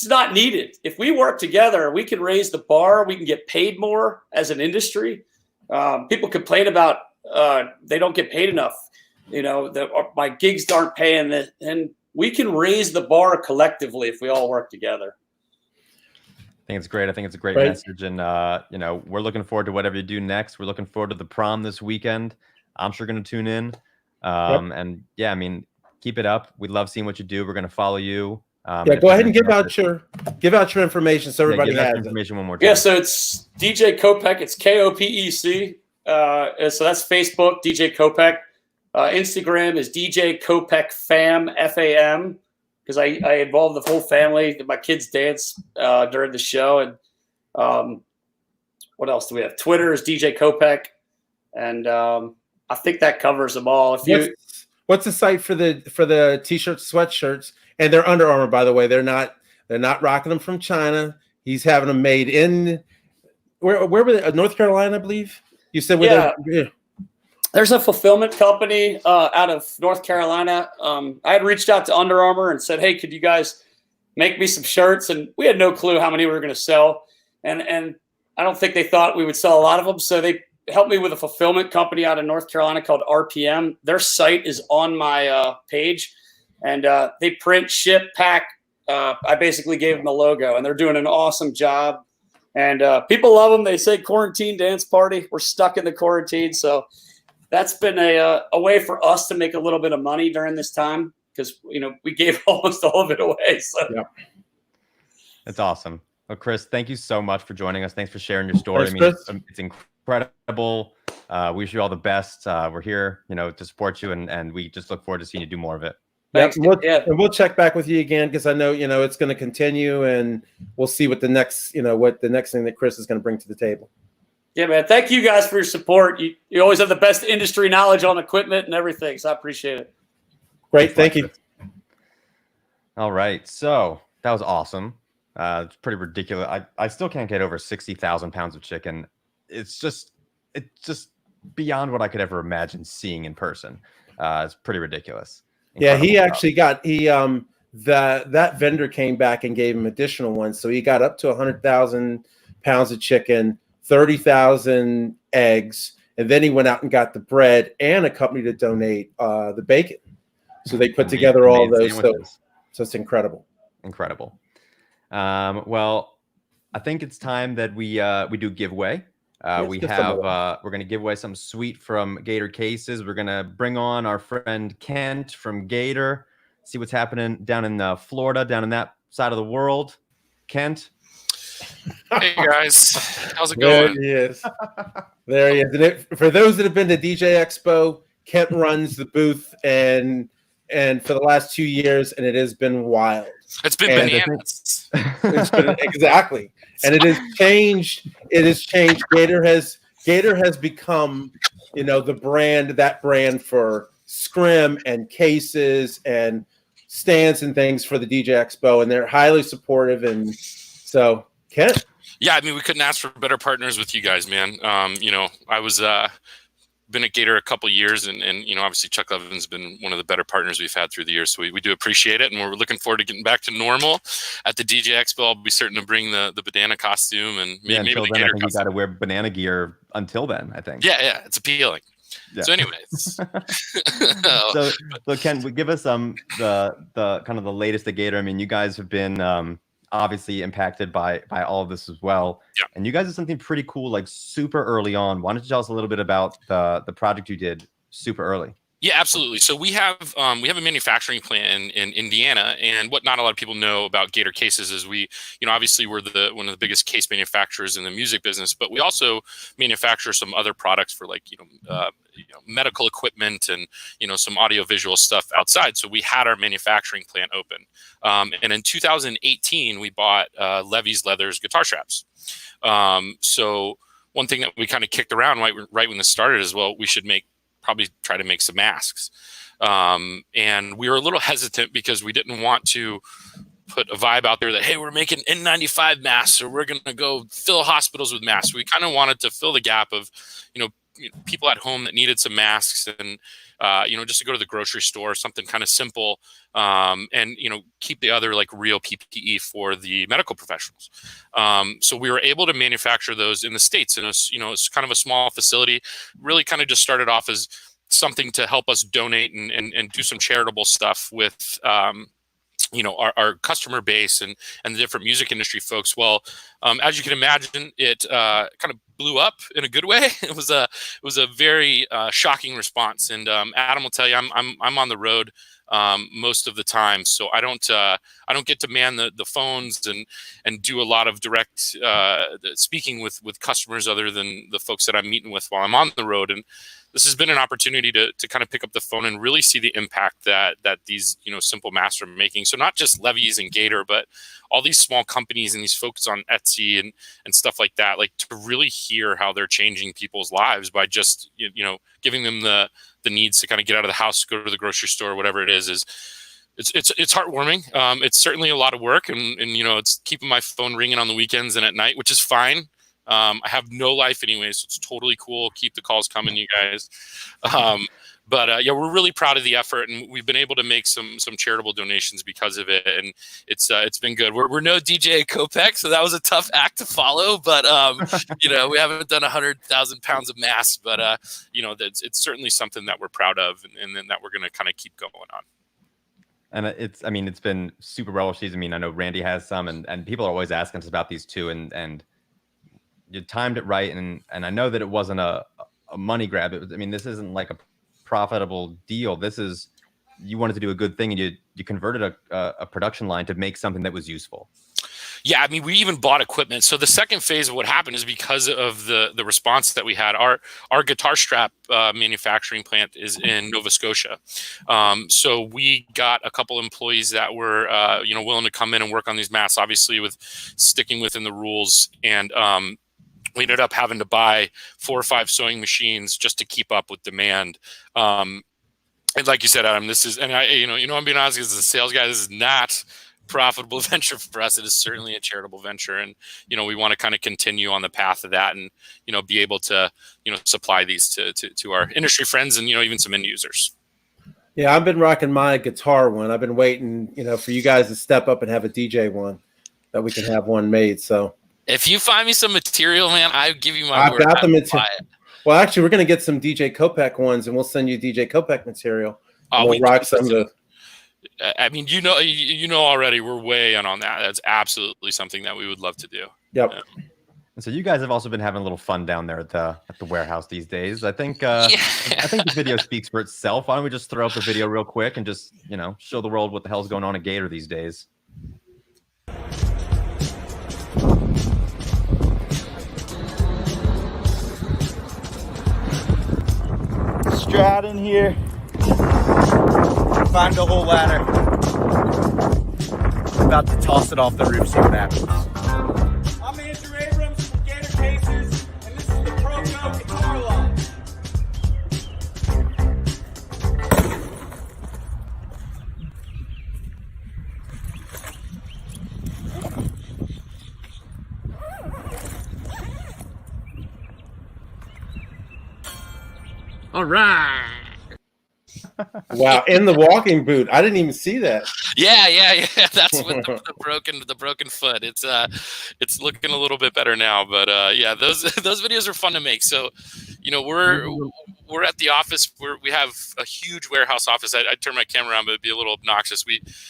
not needed. If we work together, we can raise the bar. We can get paid more as an industry. People complain about they don't get paid enough. My gigs aren't paying this, and we can raise the bar collectively if we all work together. I think it's great. I think it's a great message. And, we're looking forward to whatever you do next. We're looking forward to the prom this weekend. I'm sure going to tune in. And yeah, I mean, keep it up. We love seeing what you do. We're going to follow you. Go ahead and give out your information so everybody has information one more time. Yeah, so it's DJ Kopec. It's Kopec. So that's Facebook, DJ Kopec. Instagram is DJ Kopec Fam, FAM, because I involve the whole family. My kids dance during the show. And what else do we have? Twitter is DJ Kopec, and I think that covers them all. What's the site for the t-shirts, sweatshirts? And they're Under Armour, by the way. They're not rocking them from China. He's having them made in where were they? North Carolina, I believe. You said There's a fulfillment company out of North Carolina. I had reached out to Under Armour and said, hey, could you guys make me some shirts? And we had no clue how many we were going to sell. And I don't think they thought we would sell a lot of them. So they helped me with a fulfillment company out of North Carolina called RPM. Their site is on my page. And they print, ship, pack. I basically gave them the logo, and they're doing an awesome job. And people love them. They say quarantine dance party. We're stuck in the quarantine. So that's been a way for us to make a little bit of money during this time, because we gave almost all of it away. So That's awesome. Well, Chris, thank you so much for joining us. Thanks for sharing your story. Thanks, it's incredible. We wish you all the best. We're here, to support you, and we just look forward to seeing you do more of it. Thanks. And we'll check back with you again, because I know it's going to continue, and we'll see what the next thing that Chris is going to bring to the table. Yeah, man. Thank you guys for your support. You always have the best industry knowledge on equipment and everything, so I appreciate it. Great. Thank you. All right. So that was awesome. It's pretty ridiculous. I still can't get over 60,000 pounds of chicken. It's just beyond what I could ever imagine seeing in person. It's pretty ridiculous. Incredible. Yeah, he actually that vendor came back and gave him additional ones. So he got up to 100,000 pounds of chicken, 30,000 eggs, and then he went out and got the bread and a company to donate the bacon. So they put together all those. So it's incredible. Incredible. Well, I think it's time that we do giveaway. We're going to give away some sweet from Gator Cases. We're going to bring on our friend Kent from Gator, see what's happening down in Florida, down in that side of the world. Kent, Hey guys, how's it There going? he is. There he is. And for those that have been to DJ Expo, Kent runs the booth and for the last 2 years, and it has been wild. It's been bananas. It's been exactly, and it has changed. It has changed. Gator has become, that brand for scrim and cases and stands and things for the DJ Expo, and they're highly supportive. And so, Kent. Yeah, I mean, we couldn't ask for better partners with you guys, man. I was been at Gator a couple years, and obviously Chuck Levin's been one of the better partners we've had through the years. So we do appreciate it, and we're looking forward to getting back to normal at the DJ Expo. I'll be certain to bring the banana costume and maybe the Gator costume. You got to wear banana gear until then, I think. Yeah, it's appealing. Yeah. So, anyways, so Ken, give us the kind of the latest at Gator. I mean, you guys have been obviously impacted by all of this as well. Yeah. And you guys did something pretty cool, like super early on. Why don't you tell us a little bit about the project you did super early? Yeah, absolutely. So we have a manufacturing plant in Indiana, and what not a lot of people know about Gator cases is we, obviously we're one of the biggest case manufacturers in the music business, but we also manufacture some other products for like medical equipment and some audiovisual stuff outside. So we had our manufacturing plant open, and in 2018 we bought Levy's Leather's guitar straps. So one thing that we kind of kicked around right when this started is, well, we should probably try to make some masks. And we were a little hesitant because we didn't want to put a vibe out there that, hey, we're making N95 masks, or we're going to go fill hospitals with masks. We kind of wanted to fill the gap of, people at home that needed some masks and, just to go to the grocery store, something kind of simple, and, keep the other like real PPE for the medical professionals. So we were able to manufacture those in the States, and it's kind of a small facility, really kind of just started off as something to help us donate and do some charitable stuff with, our customer base and the different music industry folks. Well, as you can imagine, it kind of blew up in a good way. It was a very shocking response. And Adam will tell you, I'm on the road most of the time, so I don't get to man the phones and do a lot of direct speaking with customers other than the folks that I'm meeting with while I'm on the road. And this has been an opportunity to kind of pick up the phone and really see the impact that these simple masks are making. So not just Levy's and Gator, but all these small companies and these folks on Etsy and stuff like that, like to really hear how they're changing people's lives by just giving them the needs to kind of get out of the house, go to the grocery store, whatever it is it's heartwarming. It's certainly a lot of work, and it's keeping my phone ringing on the weekends and at night, which is fine. I have no life anyway, so it's totally cool. Keep the calls coming, you guys. But we're really proud of the effort, and we've been able to make some charitable donations because of it, and it's been good. We're no DJ Kopec, so that was a tough act to follow. But we haven't done 100,000 pounds of masks, but it's certainly something that we're proud of, and then that we're going to kind of keep going on. And it's been super well received. I mean, I know Randy has some, and people are always asking us about these too, and you timed it right, and I know that it wasn't a money grab. This isn't like a profitable deal. This is, you wanted to do a good thing, and you converted a production line to make something that was useful. Yeah, we even bought equipment. So the second phase of what happened is because of the response that we had, our guitar strap manufacturing plant is in Nova Scotia. So we got a couple employees that were willing to come in and work on these masks, obviously with sticking within the rules, and we ended up having to buy 4 or 5 sewing machines just to keep up with demand. And like you said, Adam, this is, and I'm being honest, as a sales guy, this is not a profitable venture for us. It is certainly a charitable venture. And, we want to kind of continue on the path of that and, be able to, supply these to our industry friends and, even some end users. Yeah, I've been rocking my guitar one. I've been waiting, for you guys to step up and have a DJ one, that we can have one made. So if you find me some material, man, I give you my word. I've got the material. Well, actually, we're going to get some DJ Kopec ones, and we'll send you DJ Kopec material. We'll rock some of the. Already we're way in on that. That's absolutely something that we would love to do. Yep. And so you guys have also been having a little fun down there at the warehouse these days. I think I think the video speaks for itself. Why don't we just throw up the video real quick and just show the world what the hell's going on at Gator these days. Strat in here. Find the whole ladder. About to toss it off the roof, see what happens. I'm Andrew Abrams from Gator Cases, and this is the Pro Go Guitar Line. All right. Wow, in the walking boot. I didn't even see that. Yeah. That's with the broken foot. It's looking a little bit better now, but yeah, those videos are fun to make. So, we're at the office where we have a huge warehouse office. I turn my camera around, but it'd be a little obnoxious.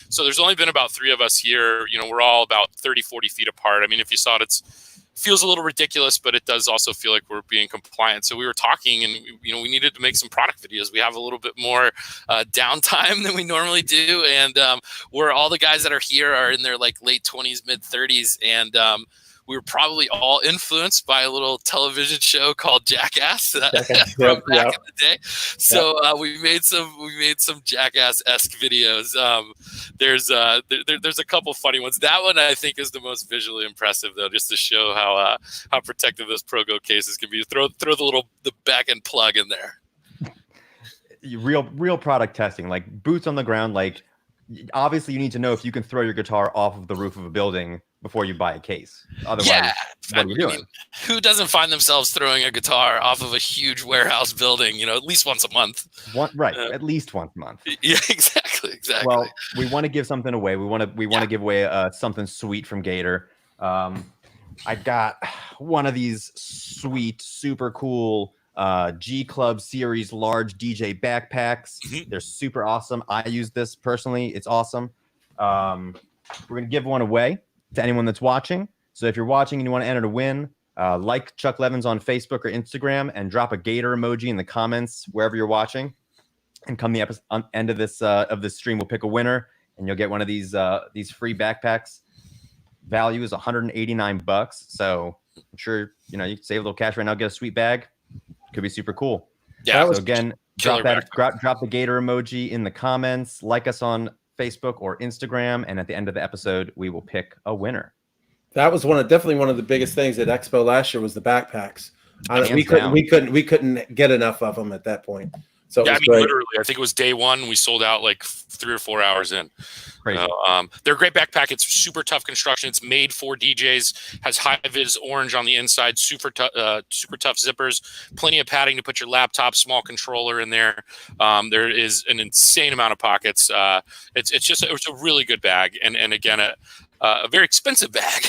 So there's only been about 3 of us here. We're all about 30, 40 feet apart. I mean, if you saw it, feels a little ridiculous, but it does also feel like we're being compliant. So we were talking, and we needed to make some product videos. We have a little bit more downtime than we normally do, and where all the guys that are here are in their like late 20s, mid 30s, and we were probably all influenced by a little television show called Jackass from back in the day. So we made some Jackass-esque videos. There's a couple funny ones. That one I think is the most visually impressive, though, just to show how protective those Pro-Go cases can be. Throw the back end plug in there. Real product testing, like boots on the ground. Like obviously you need to know if you can throw your guitar off of the roof of a building before you buy a case. Otherwise, what are you doing? Who doesn't find themselves throwing a guitar off of a huge warehouse building, at least once a month? At least once a month. Yeah, exactly. Well, we want to give something away. We want to give away something sweet from Gator. I got one of these sweet, super cool G Club series large DJ backpacks. They're super awesome. I use this personally. It's awesome. We're gonna give one away to anyone that's watching. So if you're watching and you want to enter to win, like Chuck Levin's on Facebook or Instagram and drop a Gator emoji in the comments wherever you're watching. And come the end of this stream, we'll pick a winner, and you'll get one of these free backpacks. Value is $189. So I'm sure you can save a little cash right now, get a sweet bag. Could be super cool. Yeah. So again, drop the Gator emoji in the comments, like us on Facebook or Instagram, and at the end of the episode, we will pick a winner. That was definitely one of the biggest things at Expo last year was the backpacks. We couldn't get enough of them at that point. So yeah, literally, I think it was day one. We sold out like 3 or 4 hours in. Crazy. They're a great backpack. It's super tough construction. It's made for DJs. Has high-vis orange on the inside. Super tough zippers. Plenty of padding to put your laptop, small controller in there. There is an insane amount of pockets. It's a really good bag. And again, a very expensive bag,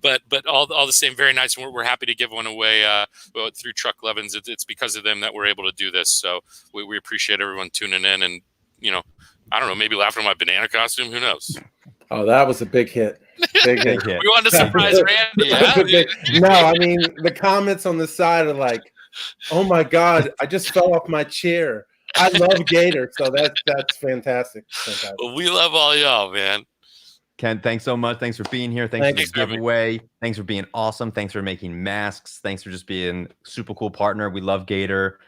but all the same, very nice. And we're happy to give one away through Chuck Levin's. It's because of them that we're able to do this. So we appreciate everyone tuning in, and I don't know, maybe laughing at my banana costume. Who knows? Oh, that was a big hit. Big hit. We wanted to surprise Randy. No, I mean the comments on the side are like, "Oh my God, I just fell off my chair." I love Gator, so that's fantastic. Well, we love all y'all, man. Ken, thanks so much. Thanks for being here. Thanks for the giveaway. Thanks for being awesome. Thanks for making masks. Thanks for just being a super cool partner. We love Gator.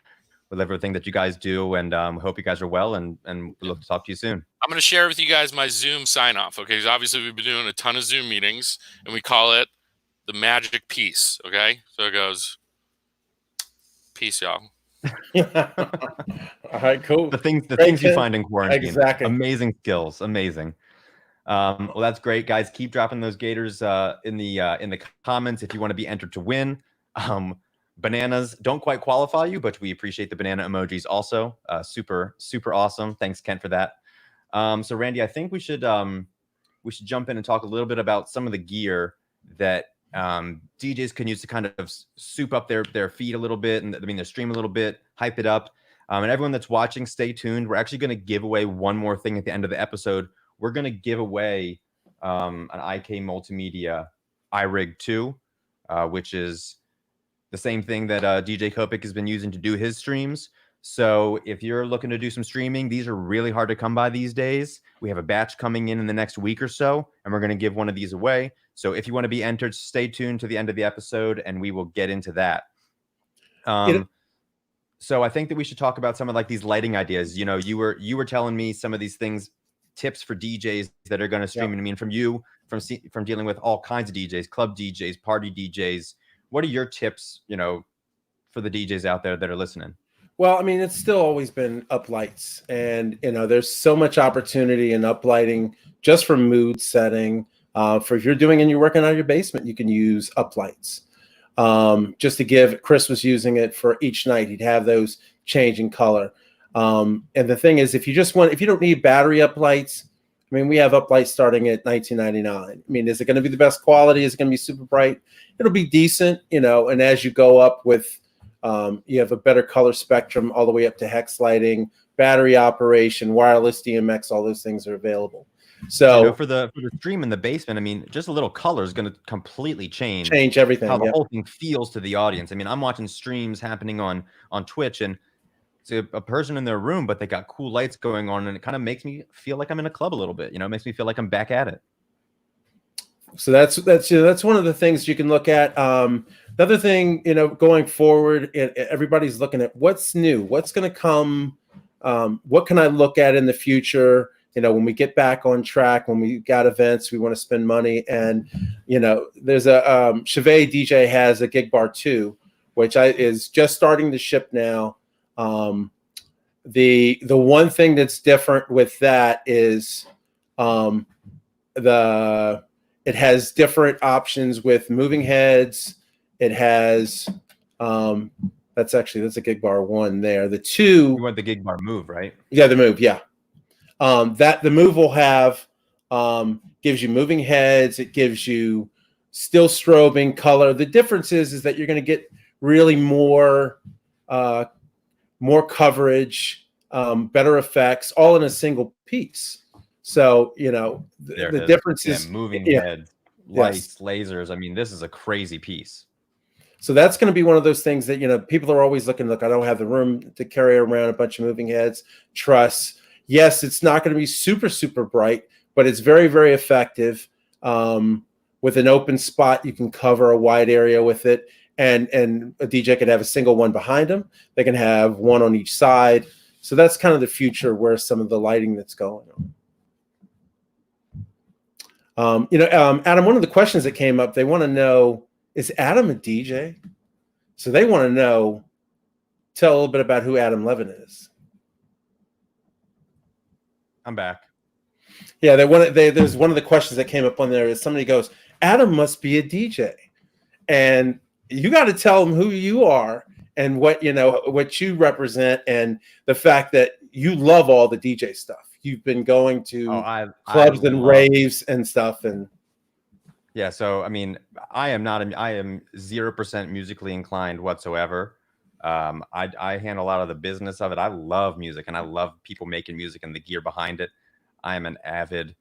We love everything that you guys do, and we hope you guys are well, and we look to talk to you soon. I'm going to share with you guys my Zoom sign-off, okay? Because obviously we've been doing a ton of Zoom meetings, and we call it the magic peace, okay? So it goes, peace, y'all. All right, cool. The things you find in quarantine. Exactly. Amazing skills. Amazing. Well, that's great, guys. Keep dropping those Gators in the comments if you want to be entered to win. Bananas don't quite qualify you, but we appreciate the banana emojis also. Super awesome. Thanks, Kent, for that. So Randy, I think we should jump in and talk a little bit about some of the gear that DJs can use to kind of soup up their feed a little bit, and their stream a little bit, hype it up. And everyone that's watching, stay tuned. We're actually going to give away one more thing at the end of the episode. We're going to give away an IK Multimedia iRig 2, which is the same thing that DJ Kopec has been using to do his streams. So if you're looking to do some streaming, these are really hard to come by these days. We have a batch coming in the next week or so, and we're going to give one of these away. So if you want to be entered, stay tuned to the end of the episode, and we will get into that. So I think that we should talk about some of like these lighting ideas. You know, you were telling me some of these things, tips for DJs that are going to stream. Yep. And I mean, from dealing with all kinds of DJs, club DJs, party DJs. What are your tips, you know, for the DJs out there that are listening? Well, I mean, it's still always been uplights, and you know, there's so much opportunity in uplighting just for mood setting. For if you're doing and you're working on your basement, you can use uplights. Just to give, Chris was using it for each night. He'd have those change in color. And the thing is, if you don't need battery uplights, I mean, we have uplights starting at $19.99. I mean, is it going to be the best quality? Is it going to be super bright? It'll be decent, you know. And as you go up with you have a better color spectrum all the way up to hex lighting, battery operation, wireless DMX, all those things are available. So you know, for the stream in the basement, I mean, just a little color is going to completely change everything, how the whole thing feels to the audience. I mean, I'm watching streams happening on Twitch, and it's a person in their room, but they got cool lights going on, and it kind of makes me feel like I'm in a club a little bit. You know, it makes me feel like I'm back at it. So that's one of the things you can look at. The other thing, you know, going forward, everybody's looking at what's new, what's going to come, what can I look at in the future? You know, when we get back on track, when we got events, we want to spend money, and you know, there's a Chevet DJ has a Gig Bar 2, which is just starting to ship now. The one thing that's different with that is it has different options with moving heads. It has that's a Gig Bar 1 there. The 2, you want the Gig Bar Move, right? Yeah, the Move, yeah. That the Move will have gives you moving heads. It gives you still strobing color. The difference is that you're going to get really more coverage, better effects, all in a single piece. So, you know, the difference is moving heads, lights, lasers. I mean, this is a crazy piece. So that's going to be one of those things that, you know, people are always looking, look, I don't have the room to carry around a bunch of moving heads, truss. Yes, it's not going to be super, super bright, but it's very, very effective. With an open spot, you can cover a wide area with it. And a DJ can have a single one behind them. They can have one on each side. So that's kind of the future where some of the lighting that's going on. Adam, one of the questions that came up, they want to know, is Adam a DJ? So they want to know, tell a little bit about who Adam Levin is. I'm back. Yeah, there's one of the questions that came up on there is somebody goes, Adam must be a DJ. And you got to tell them who you are and what you represent, and the fact that you love all the DJ stuff. You've been going to clubs and raves and stuff. And yeah, so I mean, I am 0% musically inclined whatsoever. I handle a lot of the business of it. I love music, and I love people making music and the gear behind it. I am an avid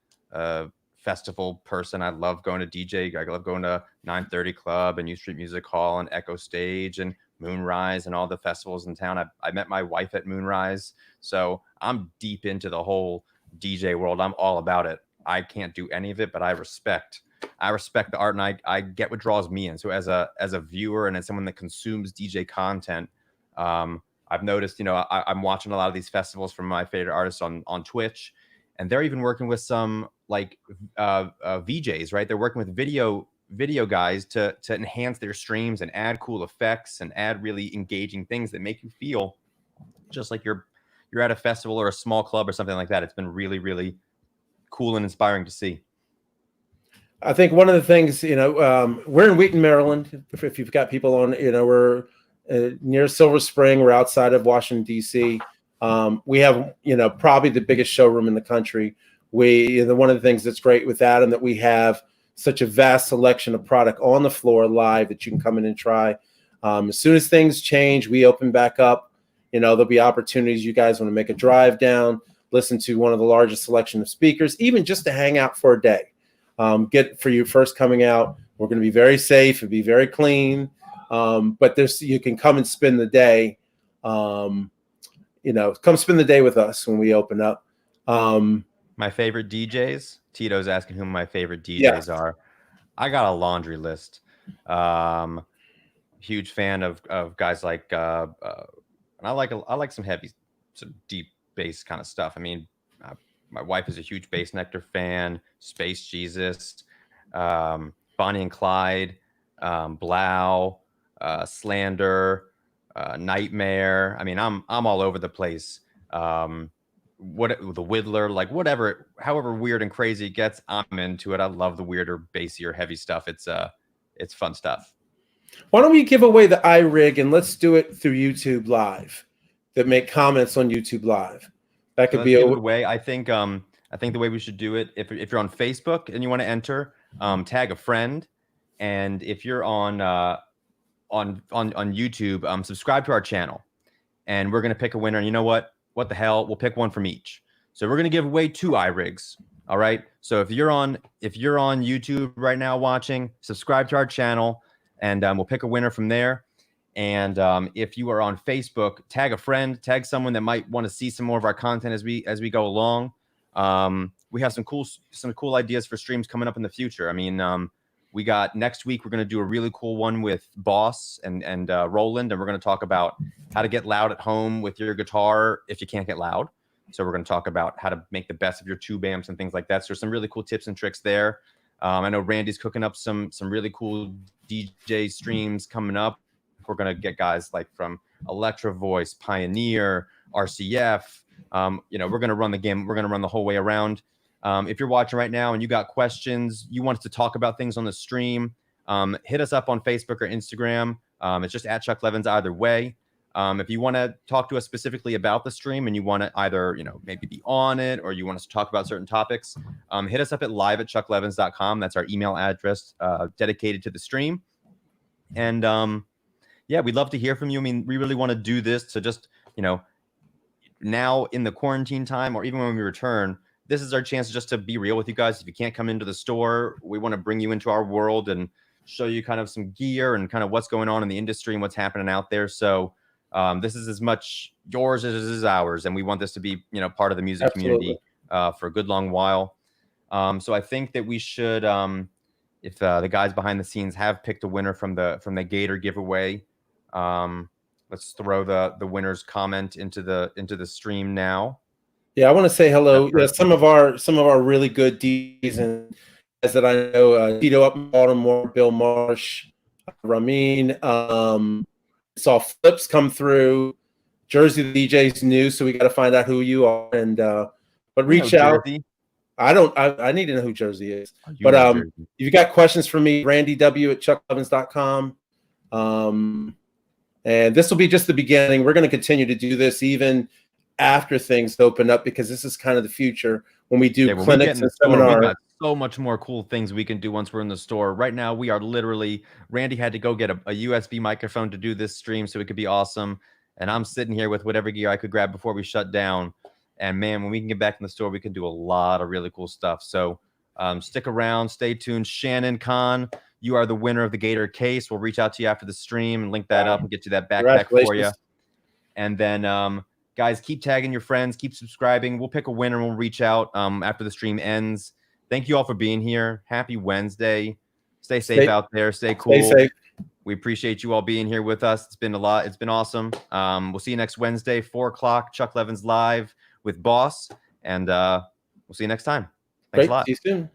festival person. I love going to DJ. I love going to 930 Club and U Street Music Hall and Echo Stage and Moonrise and all the festivals in town. I met my wife at Moonrise, so I'm deep into the whole DJ world. I'm all about it. I can't do any of it, but I respect the art, and I get what draws me in. So as a viewer and as someone that consumes DJ content, I've noticed, you know, I'm watching a lot of these festivals from my favorite artists on Twitch, and they're even working with some like VJs, right? They're working with video guys to enhance their streams and add cool effects and add really engaging things that make you feel just like you're at a festival or a small club or something like that. It's been really, really cool and inspiring to see. I think one of the things, you know, we're in Wheaton, Maryland. If you've got people on, you know, we're near Silver Spring. We're outside of Washington, D.C. We have, you know, probably the biggest showroom in the country. One of the things that's great with Adam, that we have such a vast selection of product on the floor live that you can come in and try. As soon as things change, we open back up. You know, there'll be opportunities. You guys want to make a drive down, listen to one of the largest selection of speakers, even just to hang out for a day. Get for you first coming out. We're going to be very safe and be very clean. But you can come and spend the day. You know, come spend the day with us when we open up. My favorite DJs. Tito's asking who my favorite DJs are. I got a laundry list. Huge fan of guys like and I like some heavy, some deep bass kind of stuff. I mean, my wife is a huge Bass Nectar fan. Space Jesus, Bonnie and Clyde, Blau, Slander, Nightmare. I mean, I'm all over the place. The Whittler, like whatever, however weird and crazy it gets, I'm into it. I love the weirder, bassier, heavy stuff. It's fun stuff. Why don't we give away the iRig and let's do it through YouTube Live? That make comments on YouTube Live. That could be a way. I think the way we should do it, if you're on Facebook and you want to enter, tag a friend, and if you're on YouTube, subscribe to our channel, and we're gonna pick a winner. And you know what? What the hell? We'll pick one from each. So we're gonna give away 2 iRigs. All right. So if you're on YouTube right now watching, subscribe to our channel, and we'll pick a winner from there. And if you are on Facebook, tag a friend, tag someone that might want to see some more of our content as we go along. We have some cool ideas for streams coming up in the future. I mean, we got next week, we're going to do a really cool one with Boss and Roland, and we're going to talk about how to get loud at home with your guitar if you can't get loud. So we're going to talk about how to make the best of your tube amps and things like that. So there's some really cool tips and tricks there. I know Randy's cooking up some really cool DJ streams coming up. We're going to get guys like from Electro Voice, Pioneer, RCF. We're going to run the game. We're going to run the whole way around. If you're watching right now and you got questions, you want us to talk about things on the stream, hit us up on Facebook or Instagram. It's just at Chuck Levins either way. If you want to talk to us specifically about the stream and you want to either, maybe be on it or you want us to talk about certain topics, hit us up at live@chucklevins.com. That's our email address dedicated to the stream. And yeah, we'd love to hear from you. I mean, we really want to do this to just, now in the quarantine time or even when we return, this is our chance just to be real with you guys. If you can't come into the store, we want to bring you into our world and show you kind of some gear and kind of what's going on in the industry and what's happening out there. So this is as much yours as it is ours. And we want this to be, part of the music community for a good long while. So I think that we should, if the guys behind the scenes have picked a winner from the Gator giveaway, let's throw the winner's comment into the stream now. Yeah, I want to say hello. Yeah, some of our really good DJs and guys that I know, Tito up in Baltimore, Bill Marsh, Ramin. Saw Flips come through. Jersey the DJ's new, so we got to find out who you are. And but reach out. Jersey? I need to know who Jersey is. But if you got questions for me, randyw@chucklevins.com. And this will be just the beginning. We're going to continue to do this even after things open up, because this is kind of the future when we do clinics and seminars. We got so much more cool things we can do once we're in the store. Right now, we are literally, Randy had to go get a USB microphone to do this stream so it could be awesome. And I'm sitting here with whatever gear I could grab before we shut down. And man, when we can get back in the store, we can do a lot of really cool stuff. So stick around, stay tuned. Shannon Khan, you are the winner of the Gator case. We'll reach out to you after the stream and link that up and get you that backpack for you. And then, guys, keep tagging your friends, keep subscribing. We'll pick a winner and we'll reach out after the stream ends. Thank you all for being here. Happy Wednesday. Stay safe out there. Stay cool. Stay safe. We appreciate you all being here with us. It's been a lot. It's been awesome. We'll see you next Wednesday, 4 o'clock, Chuck Levins Live with Boss. And we'll see you next time. Thanks a lot. See you soon.